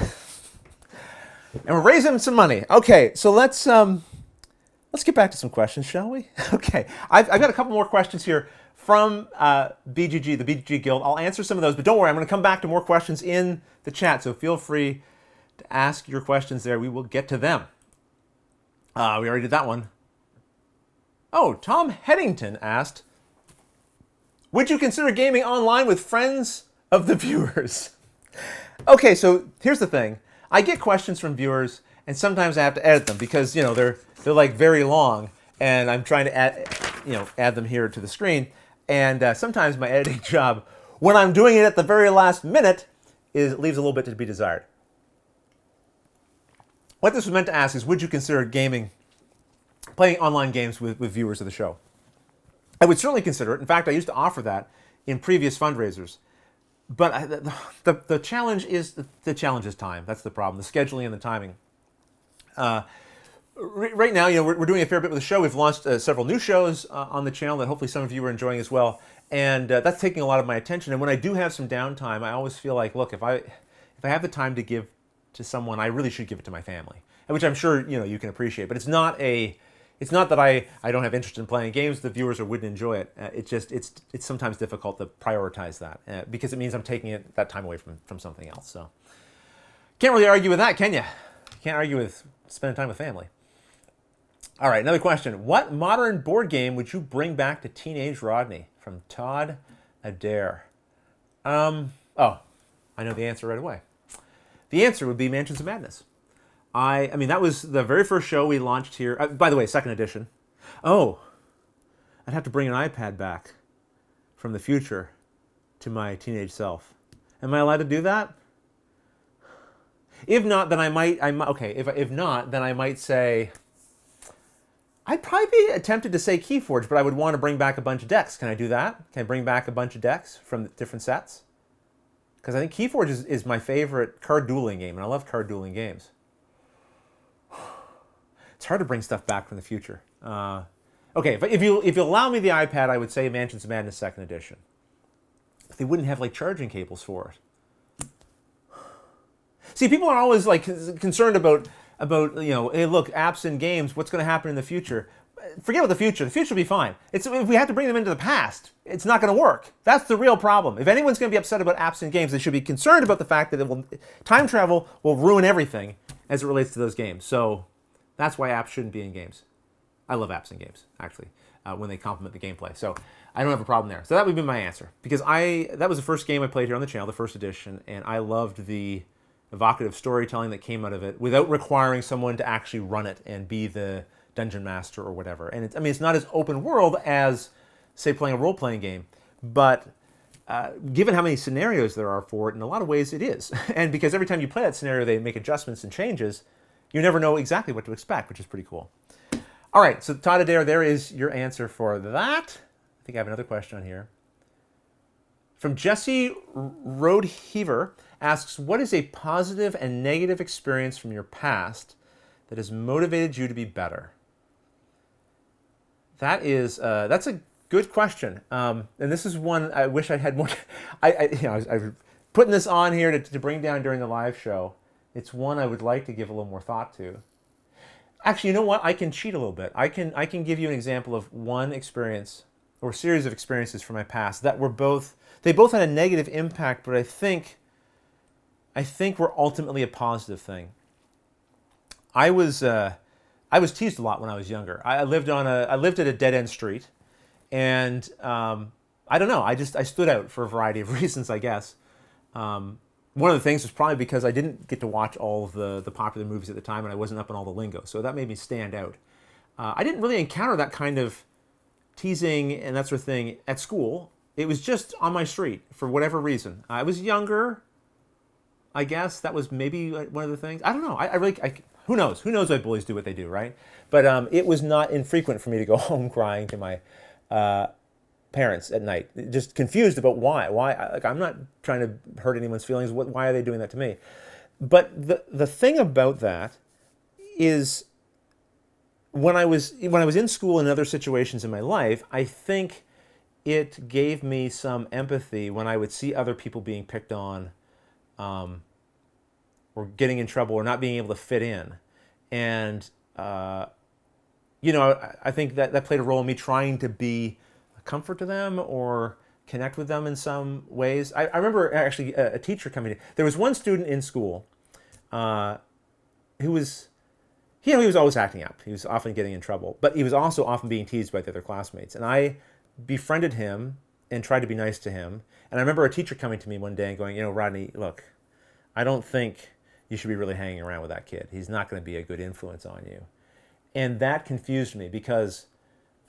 Speaker 1: and we're raising some money. Okay, so let's get back to some questions, shall we? Okay, I've got a couple more questions here from BGG, the BGG Guild. I'll answer some of those, but don't worry. I'm going to come back to more questions in the chat, so feel free to ask your questions there. We will get to them. We already did that one. Oh, Tom Headington asked, would you consider gaming online with friends of the viewers? Okay, so here's the thing. I get questions from viewers, and sometimes I have to edit them because they're like very long, and I'm trying to add them here to the screen. And sometimes my editing job, when I'm doing it at the very last minute, leaves a little bit to be desired. What this was meant to ask is, would you consider playing online games with viewers of the show? I would certainly consider it. In fact, I used to offer that in previous fundraisers. But the challenge is time. That's the problem, the scheduling and the timing. Right now, we're doing a fair bit with the show. We've launched several new shows on the channel that hopefully some of you are enjoying as well. And that's taking a lot of my attention. And when I do have some downtime, I always feel like, look, if I have the time to give to someone, I really should give it to my family, which I'm sure you can appreciate. But it's not that I don't have interest in playing games the viewers or wouldn't enjoy it. It's sometimes difficult to prioritize that because it means I'm taking that time away from something else. So can't really argue with that, can you? You can't argue with spending time with family. All right, another question. What modern board game would you bring back to teenage Rodney? From Todd Adair. Oh, I know the answer right away. The answer would be Mansions of Madness. I mean, that was the very first show we launched here. By the way, second edition. Oh, I'd have to bring an iPad back from the future to my teenage self. Am I allowed to do that? If not, then I might. Okay. If not, then I might say. I'd probably be tempted to say Keyforge, but I would want to bring back a bunch of decks. Can I do that? Can I bring back a bunch of decks from different sets? Because I think Keyforge is my favorite card dueling game, and I love card dueling games. It's hard to bring stuff back from the future. Okay, but if you allow me the iPad, I would say Mansions of Madness 2nd Edition. But they wouldn't have like charging cables for it. See, people are always like concerned about hey, look, apps and games, what's going to happen in the future? Forget about the future. The future will be fine. If we have to bring them into the past, it's not going to work. That's the real problem. If anyone's going to be upset about apps and games, they should be concerned about the fact that time travel will ruin everything as it relates to those games. So that's why apps shouldn't be in games. I love apps in games, actually, when they complement the gameplay. So I don't have a problem there. So that would be my answer. Because that was the first game I played here on the channel, the first edition, and I loved the evocative storytelling that came out of it without requiring someone to actually run it and be the dungeon master or whatever. And it's not as open world as, say, playing a role-playing game, but given how many scenarios there are for it, in a lot of ways it is. And because every time you play that scenario, they make adjustments and changes, you never know exactly what to expect, which is pretty cool. All right, so Todd Adair, there is your answer for that. I think I have another question on here. From Jesse Roadheaver asks, what is a positive and negative experience from your past that has motivated you to be better? That's a good question. And this is one I wish I had more. I was putting this on here to bring down during the live show. It's one I would like to give a little more thought to. Actually, you know what? I can cheat a little bit. I can give you an example of one experience or series of experiences from my past that they both had a negative impact, but I think were ultimately a positive thing. I was teased a lot when I was younger. I lived at a dead end street, and I don't know. I stood out for a variety of reasons, I guess. One of the things was probably because I didn't get to watch all of the popular movies at the time, and I wasn't up on all the lingo, so that made me stand out. I didn't really encounter that kind of teasing and that sort of thing at school. It was just on my street for whatever reason. I was younger. I guess that was maybe one of the things. I don't know. Who knows? Who knows why bullies do what they do, right? But it was not infrequent for me to go home crying to my parents at night, just confused about why. Like, I'm not trying to hurt anyone's feelings. Why are they doing that to me? But the thing about that is, when I was in school and other situations in my life, I think it gave me some empathy when I would see other people being picked on, or getting in trouble, or not being able to fit in. And, I think that played a role in me trying to be a comfort to them or connect with them in some ways. I remember actually a teacher coming in. There was one student in school who was, he was always acting up. He was often getting in trouble, but he was also often being teased by the other classmates. And I befriended him and tried to be nice to him. And I remember a teacher coming to me one day and going, Rodney, look, I don't think you should be really hanging around with that kid. He's not going to be a good influence on you. And that confused me because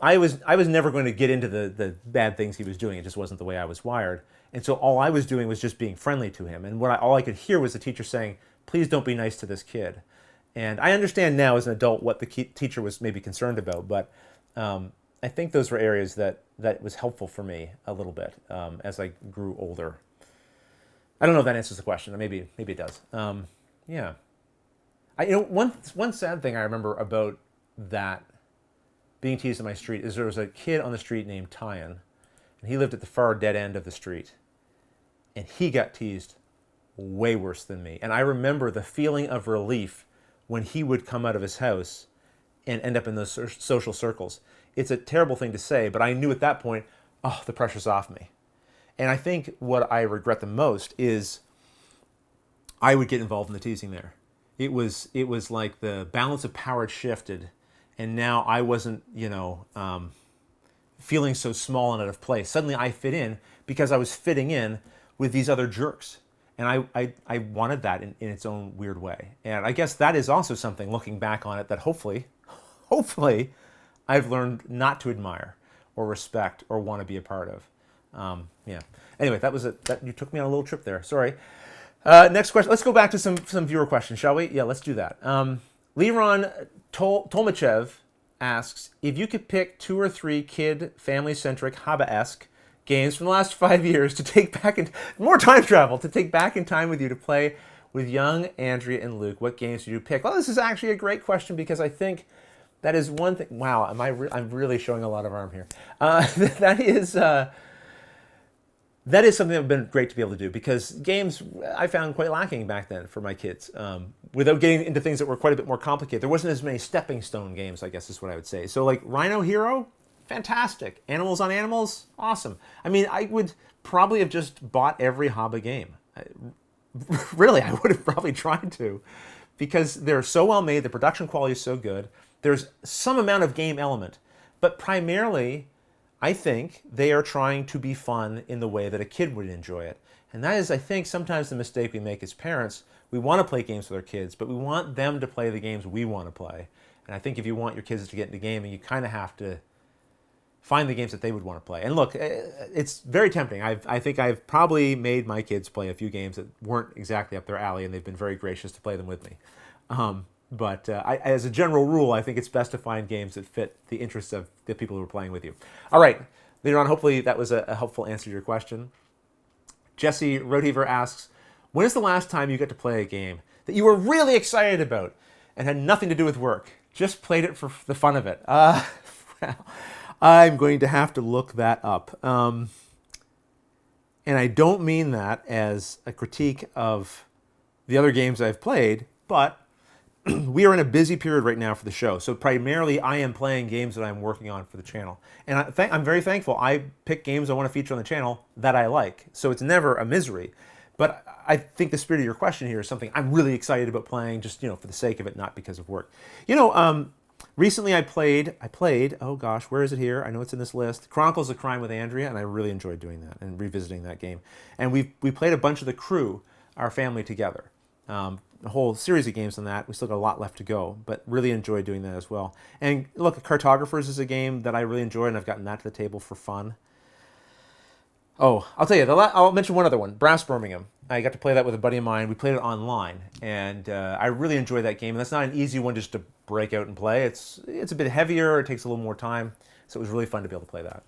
Speaker 1: I was never going to get into the bad things he was doing. It just wasn't the way I was wired. And so all I was doing was just being friendly to him. And all I could hear was the teacher saying, please don't be nice to this kid. And I understand now as an adult what the teacher was maybe concerned about, but I think those were areas that was helpful for me a little bit as I grew older. I don't know if that answers the question. Maybe it does. Yeah. One sad thing I remember about that being teased on my street is there was a kid on the street named Tyan, and he lived at the far dead end of the street, and he got teased way worse than me. And I remember the feeling of relief when he would come out of his house and end up in those social circles. It's a terrible thing to say, but I knew at that point, oh, the pressure's off me. And I think what I regret the most is I would get involved in the teasing there. It was like the balance of power had shifted, and now I wasn't, feeling so small and out of place. Suddenly I fit in because I was fitting in with these other jerks. And I wanted that in its own weird way. And I guess that is also something, looking back on it, that hopefully, I've learned not to admire or respect or want to be a part of. Yeah. Anyway, you took me on a little trip there. Sorry. Next question. Let's go back to some viewer questions, shall we? Yeah, let's do that. Liron Tolmachev asks, if you could pick 2 or 3 kid, family-centric, Haba-esque games from the last 5 years to take back in more time travel to take back in time with you to play with young Andrea and Luke, what games do you pick? Well, this is actually a great question because I think that is one thing. Wow, I'm really showing a lot of arm here. That is something that would have been great to be able to do because games I found quite lacking back then for my kids. Without getting into things that were quite a bit more complicated, there wasn't as many stepping stone games, I guess is what I would say. So like Rhino Hero, fantastic. Animals on Animals, awesome. I mean, I would probably have just bought every Haba game. Really, I would have probably tried to because they're so well made, the production quality is so good. There's some amount of game element, but primarily, I think they are trying to be fun in the way that a kid would enjoy it. And that is, I think, sometimes the mistake we make as parents. We want to play games with our kids, but we want them to play the games we want to play. And I think if you want your kids to get into gaming, you kind of have to find the games that they would want to play. And look, it's very tempting. I think I've probably made my kids play a few games that weren't exactly up their alley, and they've been very gracious to play them with me. But as a general rule, I think it's best to find games that fit the interests of the people who are playing with you. All right, later on, hopefully that was a helpful answer to your question. Jesse Rodeheaver asks, when is the last time you got to play a game that you were really excited about and had nothing to do with work? Just played it for the fun of it. Well, I'm going to have to look that up. And I don't mean that as a critique of the other games I've played, but we are in a busy period right now for the show. So primarily I am playing games that I'm working on for the channel. And I'm very thankful. I pick games I want to feature on the channel that I like. So it's never a misery. But I think the spirit of your question here is something I'm really excited about playing just, for the sake of it, not because of work. Recently I played, oh gosh, where is it here? I know it's in this list. Chronicles of Crime with Andrea, and I really enjoyed doing that and revisiting that game. And we played a bunch of the crew, our family, together. A whole series of games on that. We still got a lot left to go, but really enjoyed doing that as well. And look, Cartographers is a game that I really enjoy, and I've gotten that to the table for fun. Oh, I'll tell you, I'll mention one other one, Brass Birmingham. I got to play that with a buddy of mine. We played it online, and I really enjoyed that game. And that's not an easy one just to break out and play. It's a bit heavier. It takes a little more time, so it was really fun to be able to play that.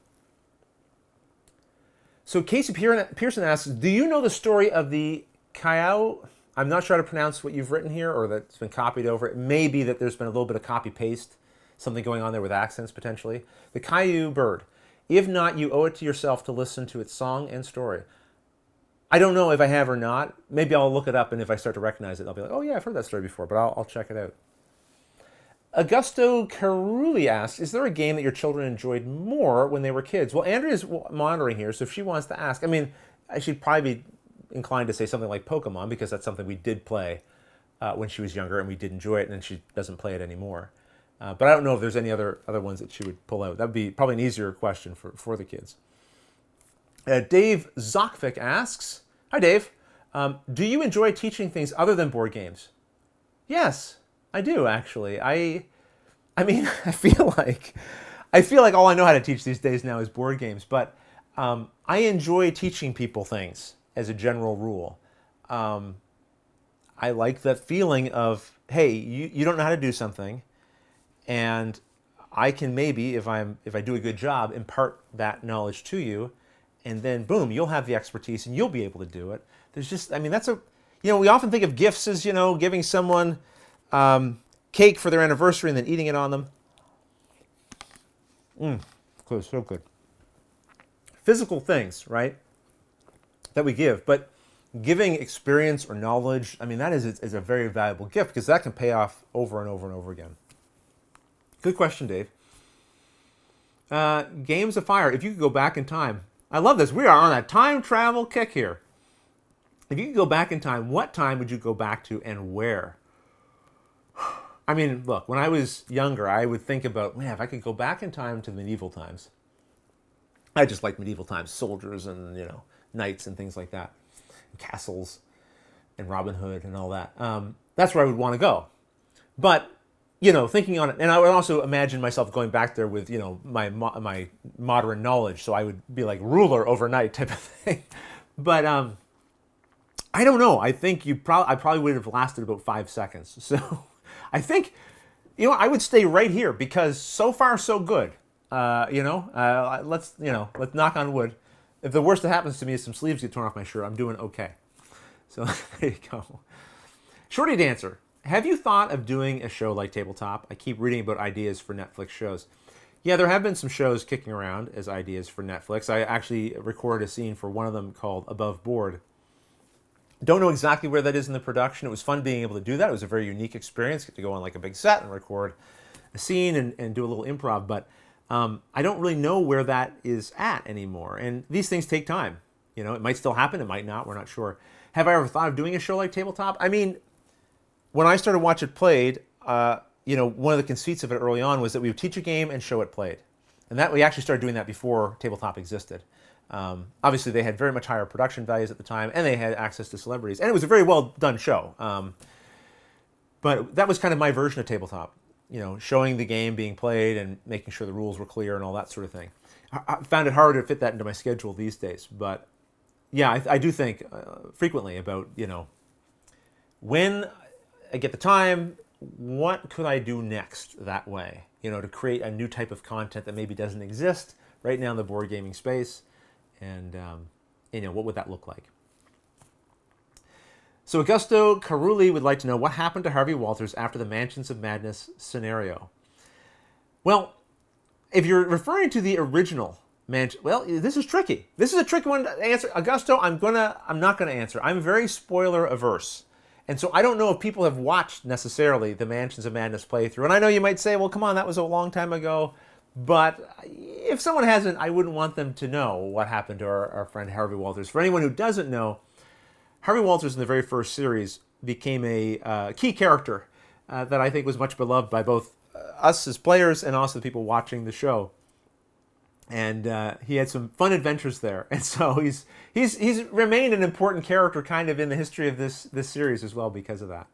Speaker 1: So Casey Pearson asks, do you know the story of the Caillou? I'm not sure how to pronounce what you've written here or that's been copied over. It may be that there's been a little bit of copy-paste, something going on there with accents potentially. The Caillou bird. If not, you owe it to yourself to listen to its song and story. I don't know if I have or not. Maybe I'll look it up, and if I start to recognize it, I'll be like, oh yeah, I've heard that story before, but I'll check it out. Augusto Caruli asks, is there a game that your children enjoyed more when they were kids? Well, Andrea's monitoring here, so if she wants to ask, I mean, I should probably be inclined to say something like Pokemon, because that's something we did play when she was younger, and we did enjoy it, and then she doesn't play it anymore. But I don't know if there's any other ones that she would pull out. That would be probably an easier question for the kids. Dave Zokvik asks, hi Dave, do you enjoy teaching things other than board games? Yes, I do actually. I mean, I feel like all I know how to teach these days now is board games, but I enjoy teaching people things as a general rule. I like that feeling of, hey, you don't know how to do something, and I can maybe, if I do a good job, impart that knowledge to you, and then boom, you'll have the expertise and you'll be able to do it. There's just, I mean, we often think of gifts as, giving someone cake for their anniversary and then eating it on them. So good. Physical things, right, that we give, but giving experience or knowledge, I mean, that is a very valuable gift because that can pay off over and over and over again. Good question, Dave. Games of Fire, if you could go back in time. I love this. We are on a time travel kick here. If you could go back in time, what time would you go back to and where? I mean, look, when I was younger, I would think about, man, if I could go back in time to medieval times. I just like medieval times, soldiers and, knights and things like that, and castles and Robin Hood and all that. That's where I would want to go. But, thinking on it, and I would also imagine myself going back there with, my modern knowledge, so I would be like ruler overnight type of thing. But I don't know. I think I probably would have lasted about 5 seconds. So I think, I would stay right here because so far so good. Let's knock on wood. If the worst that happens to me is some sleeves get torn off my shirt, I'm doing okay. So there you go. Shorty Dancer, have you thought of doing a show like Tabletop? I keep reading about ideas for Netflix shows. Yeah, there have been some shows kicking around as ideas for Netflix. I actually recorded a scene for one of them called Above Board. Don't know exactly where that is in the production. It was fun being able to do that. It was a very unique experience. Get to go on like a big set and record a scene and do a little improv, but I don't really know where that is at anymore. And these things take time. It might still happen. It might not. We're not sure. Have I ever thought of doing a show like Tabletop? I mean, when I started Watch It Played, one of the conceits of it early on was that we would teach a game and show it played. And that we actually started doing that before Tabletop existed. Obviously, they had very much higher production values at the time, and they had access to celebrities. And it was a very well done show. But that was kind of my version of Tabletop. Showing the game being played and making sure the rules were clear and all that sort of thing. I found it harder to fit that into my schedule these days. But yeah, I do think frequently about, when I get the time, what could I do next that way? To create a new type of content that maybe doesn't exist right now in the board gaming space. And, what would that look like? So Augusto Caruli would like to know what happened to Harvey Walters after the Mansions of Madness scenario. Well, if you're referring to the original Mansion, well, this is tricky. This is a tricky one to answer. Augusto, I'm not gonna answer. I'm very spoiler averse. And so I don't know if people have watched necessarily the Mansions of Madness playthrough. And I know you might say, well, come on, that was a long time ago. But if someone hasn't, I wouldn't want them to know what happened to our friend Harvey Walters. For anyone who doesn't know, Harvey Walters in the very first series became a key character that I think was much beloved by both us as players and also the people watching the show. And he had some fun adventures there. And so he's remained an important character kind of in the history of this series as well because of that.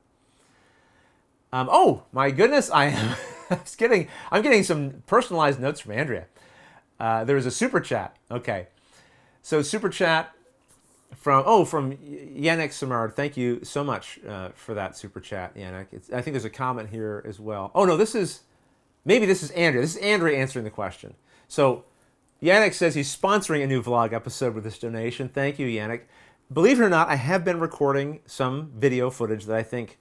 Speaker 1: Oh my goodness, I'm getting some personalized notes from Andrea. There was a super chat. Okay, so super chat from Yannick Samard. Thank you so much for that super chat, Yannick. I think there's a comment here as well. Oh no, this is Andrea. This is Andrea answering the question. So Yannick says he's sponsoring a new vlog episode with this donation. Thank you, Yannick. Believe it or not, I have been recording some video footage that I think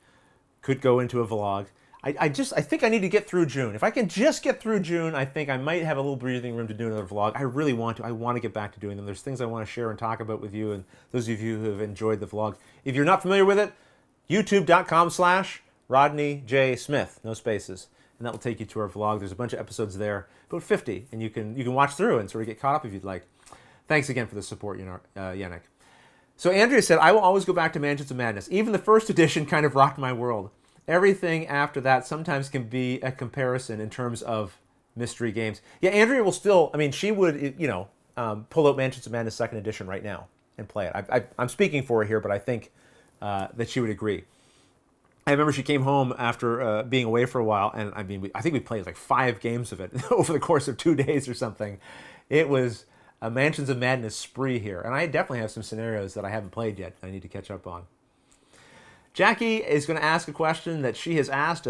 Speaker 1: could go into a vlog. I think I need to get through June. If I can just get through June, I think I might have a little breathing room to do another vlog. I really want to. I want to get back to doing them. There's things I want to share and talk about with you and those of you who have enjoyed the vlog. If you're not familiar with it, youtube.com/Rodney J. Smith, no spaces. And that will take you to our vlog. There's a bunch of episodes there, about 50, and you can watch through and sort of get caught up if you'd like. Thanks again for the support, Yannick. So Andrea said, I will always go back to Mansions of Madness. Even the first edition kind of rocked my world. Everything after that sometimes can be a comparison in terms of mystery games. Yeah, Andrea will still, I mean, she would, pull out Mansions of Madness second edition right now and play it. I'm speaking for her here, but I think that she would agree. I remember she came home after being away for a while, and I mean, I think we played like 5 games of it over the course of 2 days or something. It was a Mansions of Madness spree here, and I definitely have some scenarios that I haven't played yet I need to catch up on. Jackie is going to ask a question that she has asked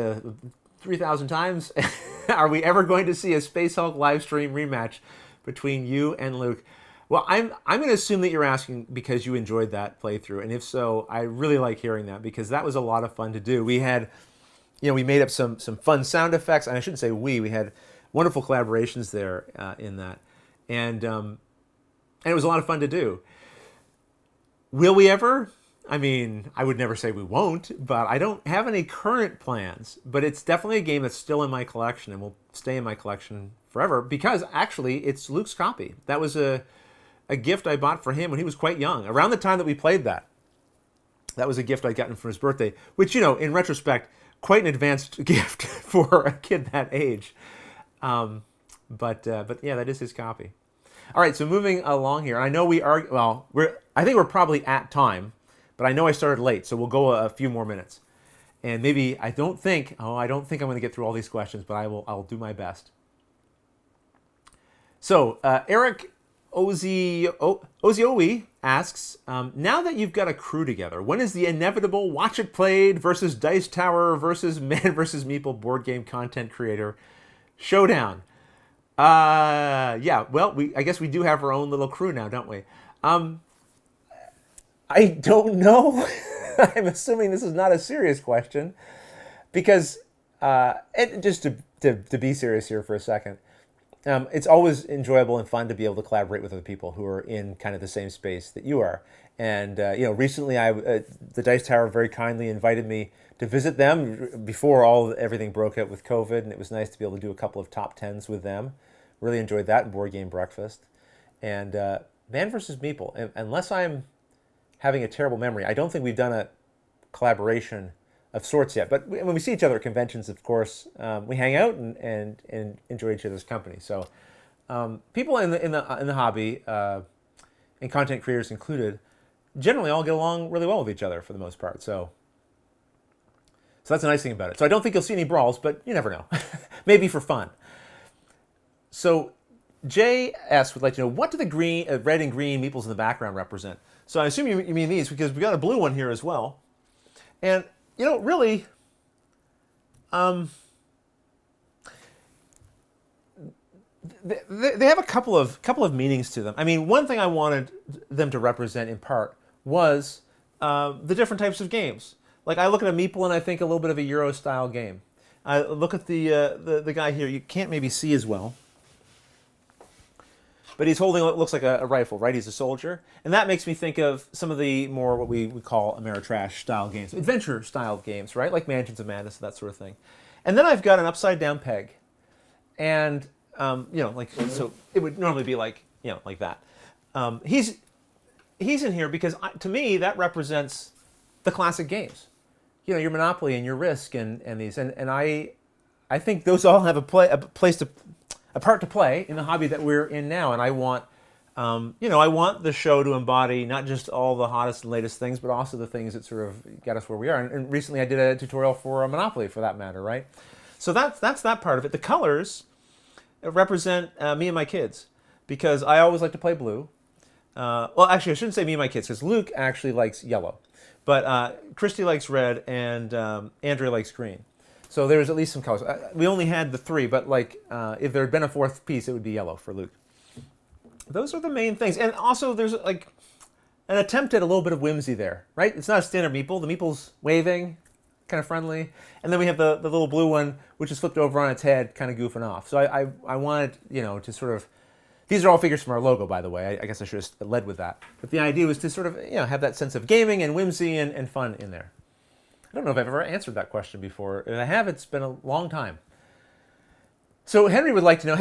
Speaker 1: 3,000 times. Are we ever going to see a Space Hulk live stream rematch between you and Luke? Well, I'm going to assume that you're asking because you enjoyed that playthrough, and if so, I really like hearing that because that was a lot of fun to do. We had, we made up some fun sound effects, and I shouldn't say we had wonderful collaborations there in that, and it was a lot of fun to do. Will we ever? I mean, I would never say we won't, but I don't have any current plans. But it's definitely a game that's still in my collection and will stay in my collection forever because actually it's Luke's copy. That was a gift I bought for him when he was quite young, around the time that we played that. That was a gift I'd gotten for his birthday, which, in retrospect, quite an advanced gift for a kid that age. But yeah, that is his copy. All right, so moving along here. I know I think we're probably at time, but I know I started late, so we'll go a few more minutes. And maybe, I don't think I'm going to get through all these questions, but I'll do my best. So, Eric Ozioe asks, now that you've got a crew together, when is the inevitable Watch It Played versus Dice Tower versus Man versus Meeple board game content creator showdown? Yeah, well, I guess we do have our own little crew now, don't we? I don't know. I'm assuming this is not a serious question because, just to be serious here for a second, it's always enjoyable and fun to be able to collaborate with other people who are in kind of the same space that you are. And, recently the Dice Tower very kindly invited me to visit them before everything broke out with COVID, and it was nice to be able to do a couple of top 10s with them. Really enjoyed that and Board Game Breakfast. And Man vs. Meeple, unless I'm having a terrible memory, I don't think we've done a collaboration of sorts yet. But when we see each other at conventions, of course, we hang out and enjoy each other's company. So people in the hobby, and content creators included, generally all get along really well with each other for the most part. So that's a nice thing about it. So I don't think you'll see any brawls, but you never know. Maybe for fun. So JS would like to know, what do the red and green meeples in the background represent? So I assume you mean these because we got a blue one here as well. And, really, they have a couple of meanings to them. I mean, one thing I wanted them to represent in part was the different types of games. Like I look at a meeple and I think a little bit of a Euro style game. I look at the guy here. You can't maybe see as well, but he's holding what looks like a rifle, right? He's a soldier, and that makes me think of some of the more what we would call Ameritrash style games, adventure style games, right? Like Mansions of Madness, that sort of thing. And then I've got an upside down peg, and so it would normally be like like that. He's in here because to me that represents the classic games. Your Monopoly and your Risk and these and I think those all have a part to play in the hobby that we're in now. And I want I want the show to embody not just all the hottest and latest things, but also the things that sort of got us where we are. And recently I did a tutorial for a Monopoly for that matter, right? So that's that part of it. The colors represent me and my kids because I always like to play blue. Well, actually, I shouldn't say me and my kids because Luke actually likes yellow. But Christy likes red and Andrea likes green. So there's at least some colors. We only had the 3, but if there had been a 4th piece, it would be yellow for Luke. Those are the main things. And also there's an attempt at a little bit of whimsy there, right? It's not a standard meeple. The meeple's waving, kind of friendly. And then we have the little blue one, which is flipped over on its head, kind of goofing off. So I wanted, to sort of... These are all figures from our logo, by the way. I guess I should have led with that. But the idea was to sort of, have that sense of gaming and whimsy and fun in there. I don't know if I've ever answered that question before. If I have, it's been a long time. So Henry Whitehead would like to know,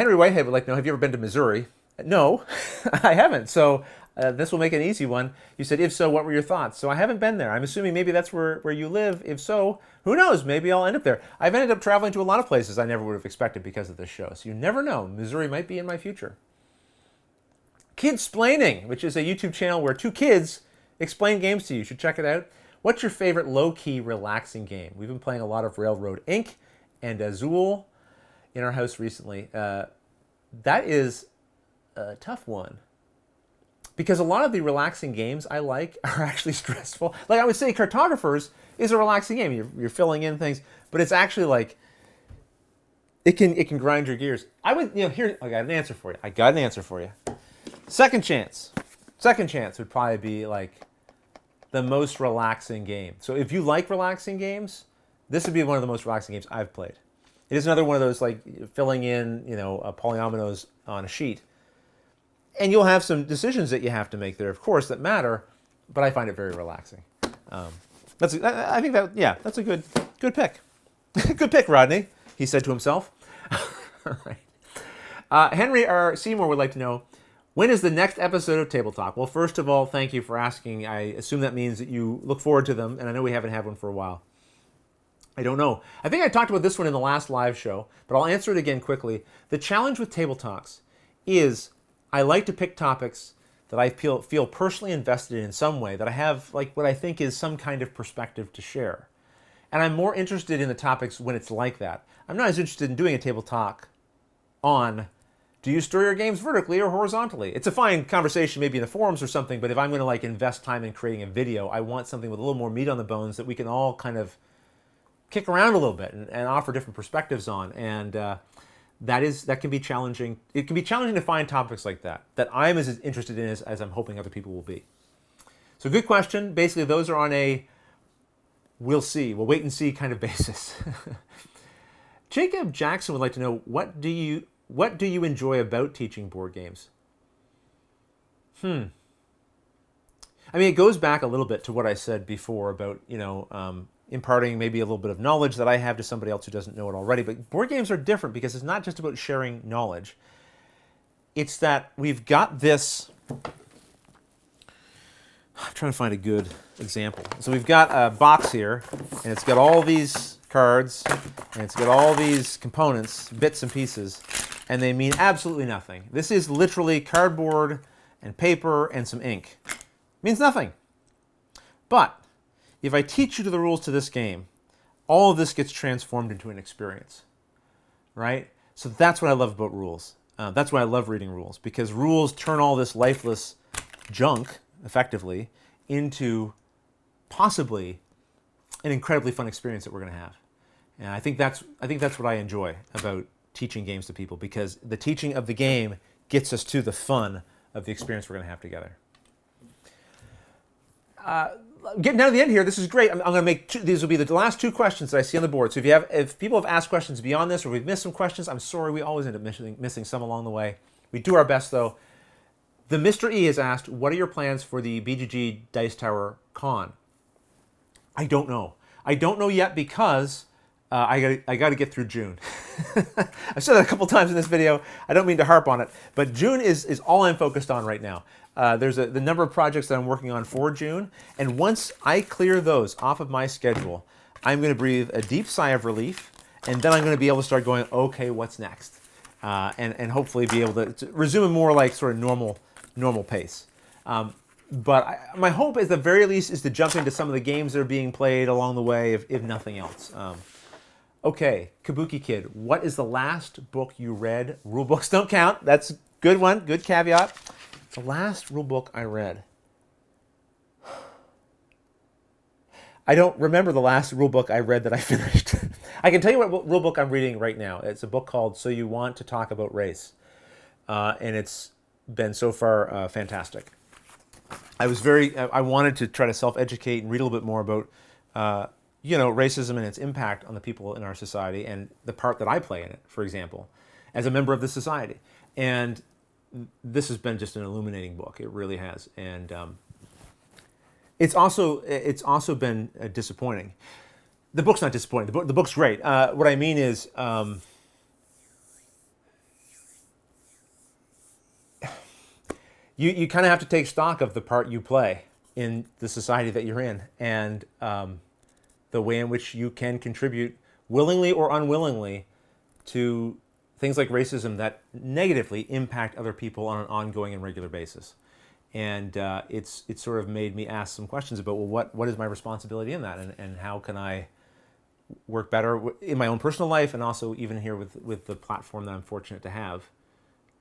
Speaker 1: have you ever been to Missouri? No, I haven't. So This will make an easy one. You said, if so, what were your thoughts? So I haven't been there. I'm assuming maybe that's where you live. If so, who knows? Maybe I'll end up there. I've ended up traveling to a lot of places I never would have expected because of this show. So you never know. Missouri might be in my future. Kidsplaining, which is a YouTube channel where two kids explain games to you. You should check it out. What's your favorite low-key, relaxing game? We've been playing a lot of Railroad Inc. and Azul in our house recently. That is a tough one. Because a lot of the relaxing games I like are actually stressful. Like I would say Cartographers is a relaxing game. You're filling in things, but it's actually like, it can grind your gears. I got an answer for you. Second Chance would probably be like the most relaxing game. So if you like relaxing games, this would be one of the most relaxing games I've played. It is another one of those like filling in, polyominoes on a sheet. And you'll have some decisions that you have to make there, of course, that matter, but I find it very relaxing. That's a good pick. Good pick, Rodney, he said to himself. All right. Henry R. Seymour would like to know, when is the next episode of Table Talk? Well, first of all, thank you for asking. I assume that means that you look forward to them, and I know we haven't had one for a while. I don't know. I think I talked about this one in the last live show, but I'll answer it again quickly. The challenge with Table Talks is I like to pick topics that I feel personally invested in some way, that I have like what I think is some kind of perspective to share. And I'm more interested in the topics when it's like that. I'm not as interested in doing a table talk on, do you store your games vertically or horizontally? It's a fine conversation maybe in the forums or something, but if I'm going to like invest time in creating a video, I want something with a little more meat on the bones that we can all kind of kick around a little bit and offer different perspectives on. And that can be challenging. It can be challenging to find topics like that I'm as interested in as I'm hoping other people will be. So good question. Basically, those are on a we'll wait and see kind of basis. Jacob Jackson would like to know, what do you enjoy about teaching board games? I mean, it goes back a little bit to what I said before about, imparting maybe a little bit of knowledge that I have to somebody else who doesn't know it already. But board games are different because it's not just about sharing knowledge. It's that we've got this, I'm trying to find a good example. So we've got a box here, and it's got all these cards, and it's got all these components, bits and pieces, and they mean absolutely nothing. This is literally cardboard and paper and some ink. It means nothing. But if I teach you the rules to this game, all of this gets transformed into an experience, right? So that's what I love about rules. That's why I love reading rules, because rules turn all this lifeless junk, effectively, into possibly an incredibly fun experience that we're going to have. And I think that's what I enjoy about teaching games to people, because the teaching of the game gets us to the fun of the experience we're going to have together. Getting down to the end here, this is great. I'm going to make these will be the last two questions that I see on the board. So if people have asked questions beyond this, or we've missed some questions, I'm sorry. We always end up missing some along the way. We do our best, though. The Mr. E has asked, what are your plans for the BGG Dice Tower Con? I don't know. I don't know yet because I got to get through June. I've said that a couple times in this video. I don't mean to harp on it, but June is all I'm focused on right now. There's the number of projects that I'm working on for June, and once I clear those off of my schedule, I'm going to breathe a deep sigh of relief, and then I'm going to be able to start going, okay, what's next? And hopefully be able to resume a more like sort of normal pace. But my hope, at the very least, is to jump into some of the games that are being played along the way, if nothing else. Okay, Kabuki Kid, what is the last book you read? Rule books don't count. That's a good one, good caveat. The last rule book I read. I don't remember the last rule book I read that I finished. I can tell you what rule book I'm reading right now. It's a book called So You Want to Talk About Race. And it's been so far fantastic. I wanted to try to self-educate and read a little bit more about racism and its impact on the people in our society and the part that I play in it, for example, as a member of the society. And this has been just an illuminating book. It really has. And it's also been disappointing. The book's not disappointing. The book's great. What I mean is, you kind of have to take stock of the part you play in the society that you're in, and the way in which you can contribute willingly or unwillingly to things like racism that negatively impact other people on an ongoing and regular basis. And it's sort of made me ask some questions about, well, what is my responsibility in that, and how can I work better in my own personal life, and also even here with the platform that I'm fortunate to have,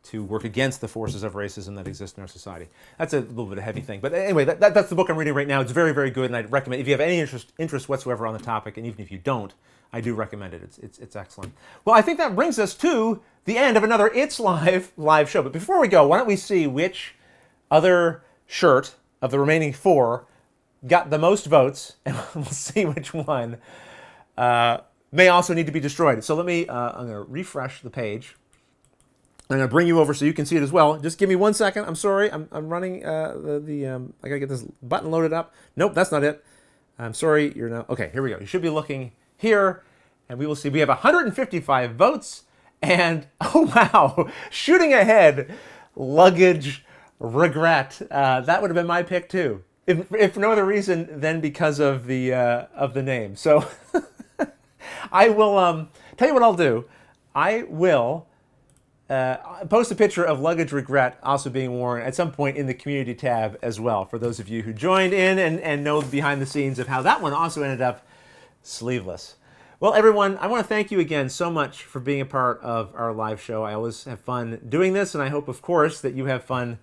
Speaker 1: to work against the forces of racism that exist in our society. That's a little bit of a heavy thing. But anyway, that's the book I'm reading right now. It's very, very good, and I'd recommend, if you have any interest whatsoever on the topic, and even if you don't, I do recommend it. It's excellent. Well, I think that brings us to the end of another It's live show. But before we go, why don't we see which other shirt of the remaining 4 got the most votes, and we'll see which one may also need to be destroyed. So let me, I'm going to refresh the page. I'm going to bring you over so you can see it as well. Just give me 1 second. I'm sorry. I'm running I got to get this button loaded up. Nope, that's not it. I'm sorry. You're now. Okay, here we go. You should be looking here, and we will see. We have 155 votes, and oh wow, shooting ahead, luggage regret. That would have been my pick too, if for no other reason than because of the name. So I will tell you what I'll do. I will post a picture of luggage regret also being worn at some point in the community tab as well, for those of you who joined in and know behind the scenes of how that one also ended up sleeveless. Well, everyone, I want to thank you again so much for being a part of our live show. I always have fun doing this, and I hope, of course, that you have fun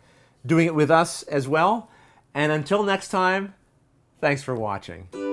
Speaker 1: doing it with us as well. And until next time, thanks for watching.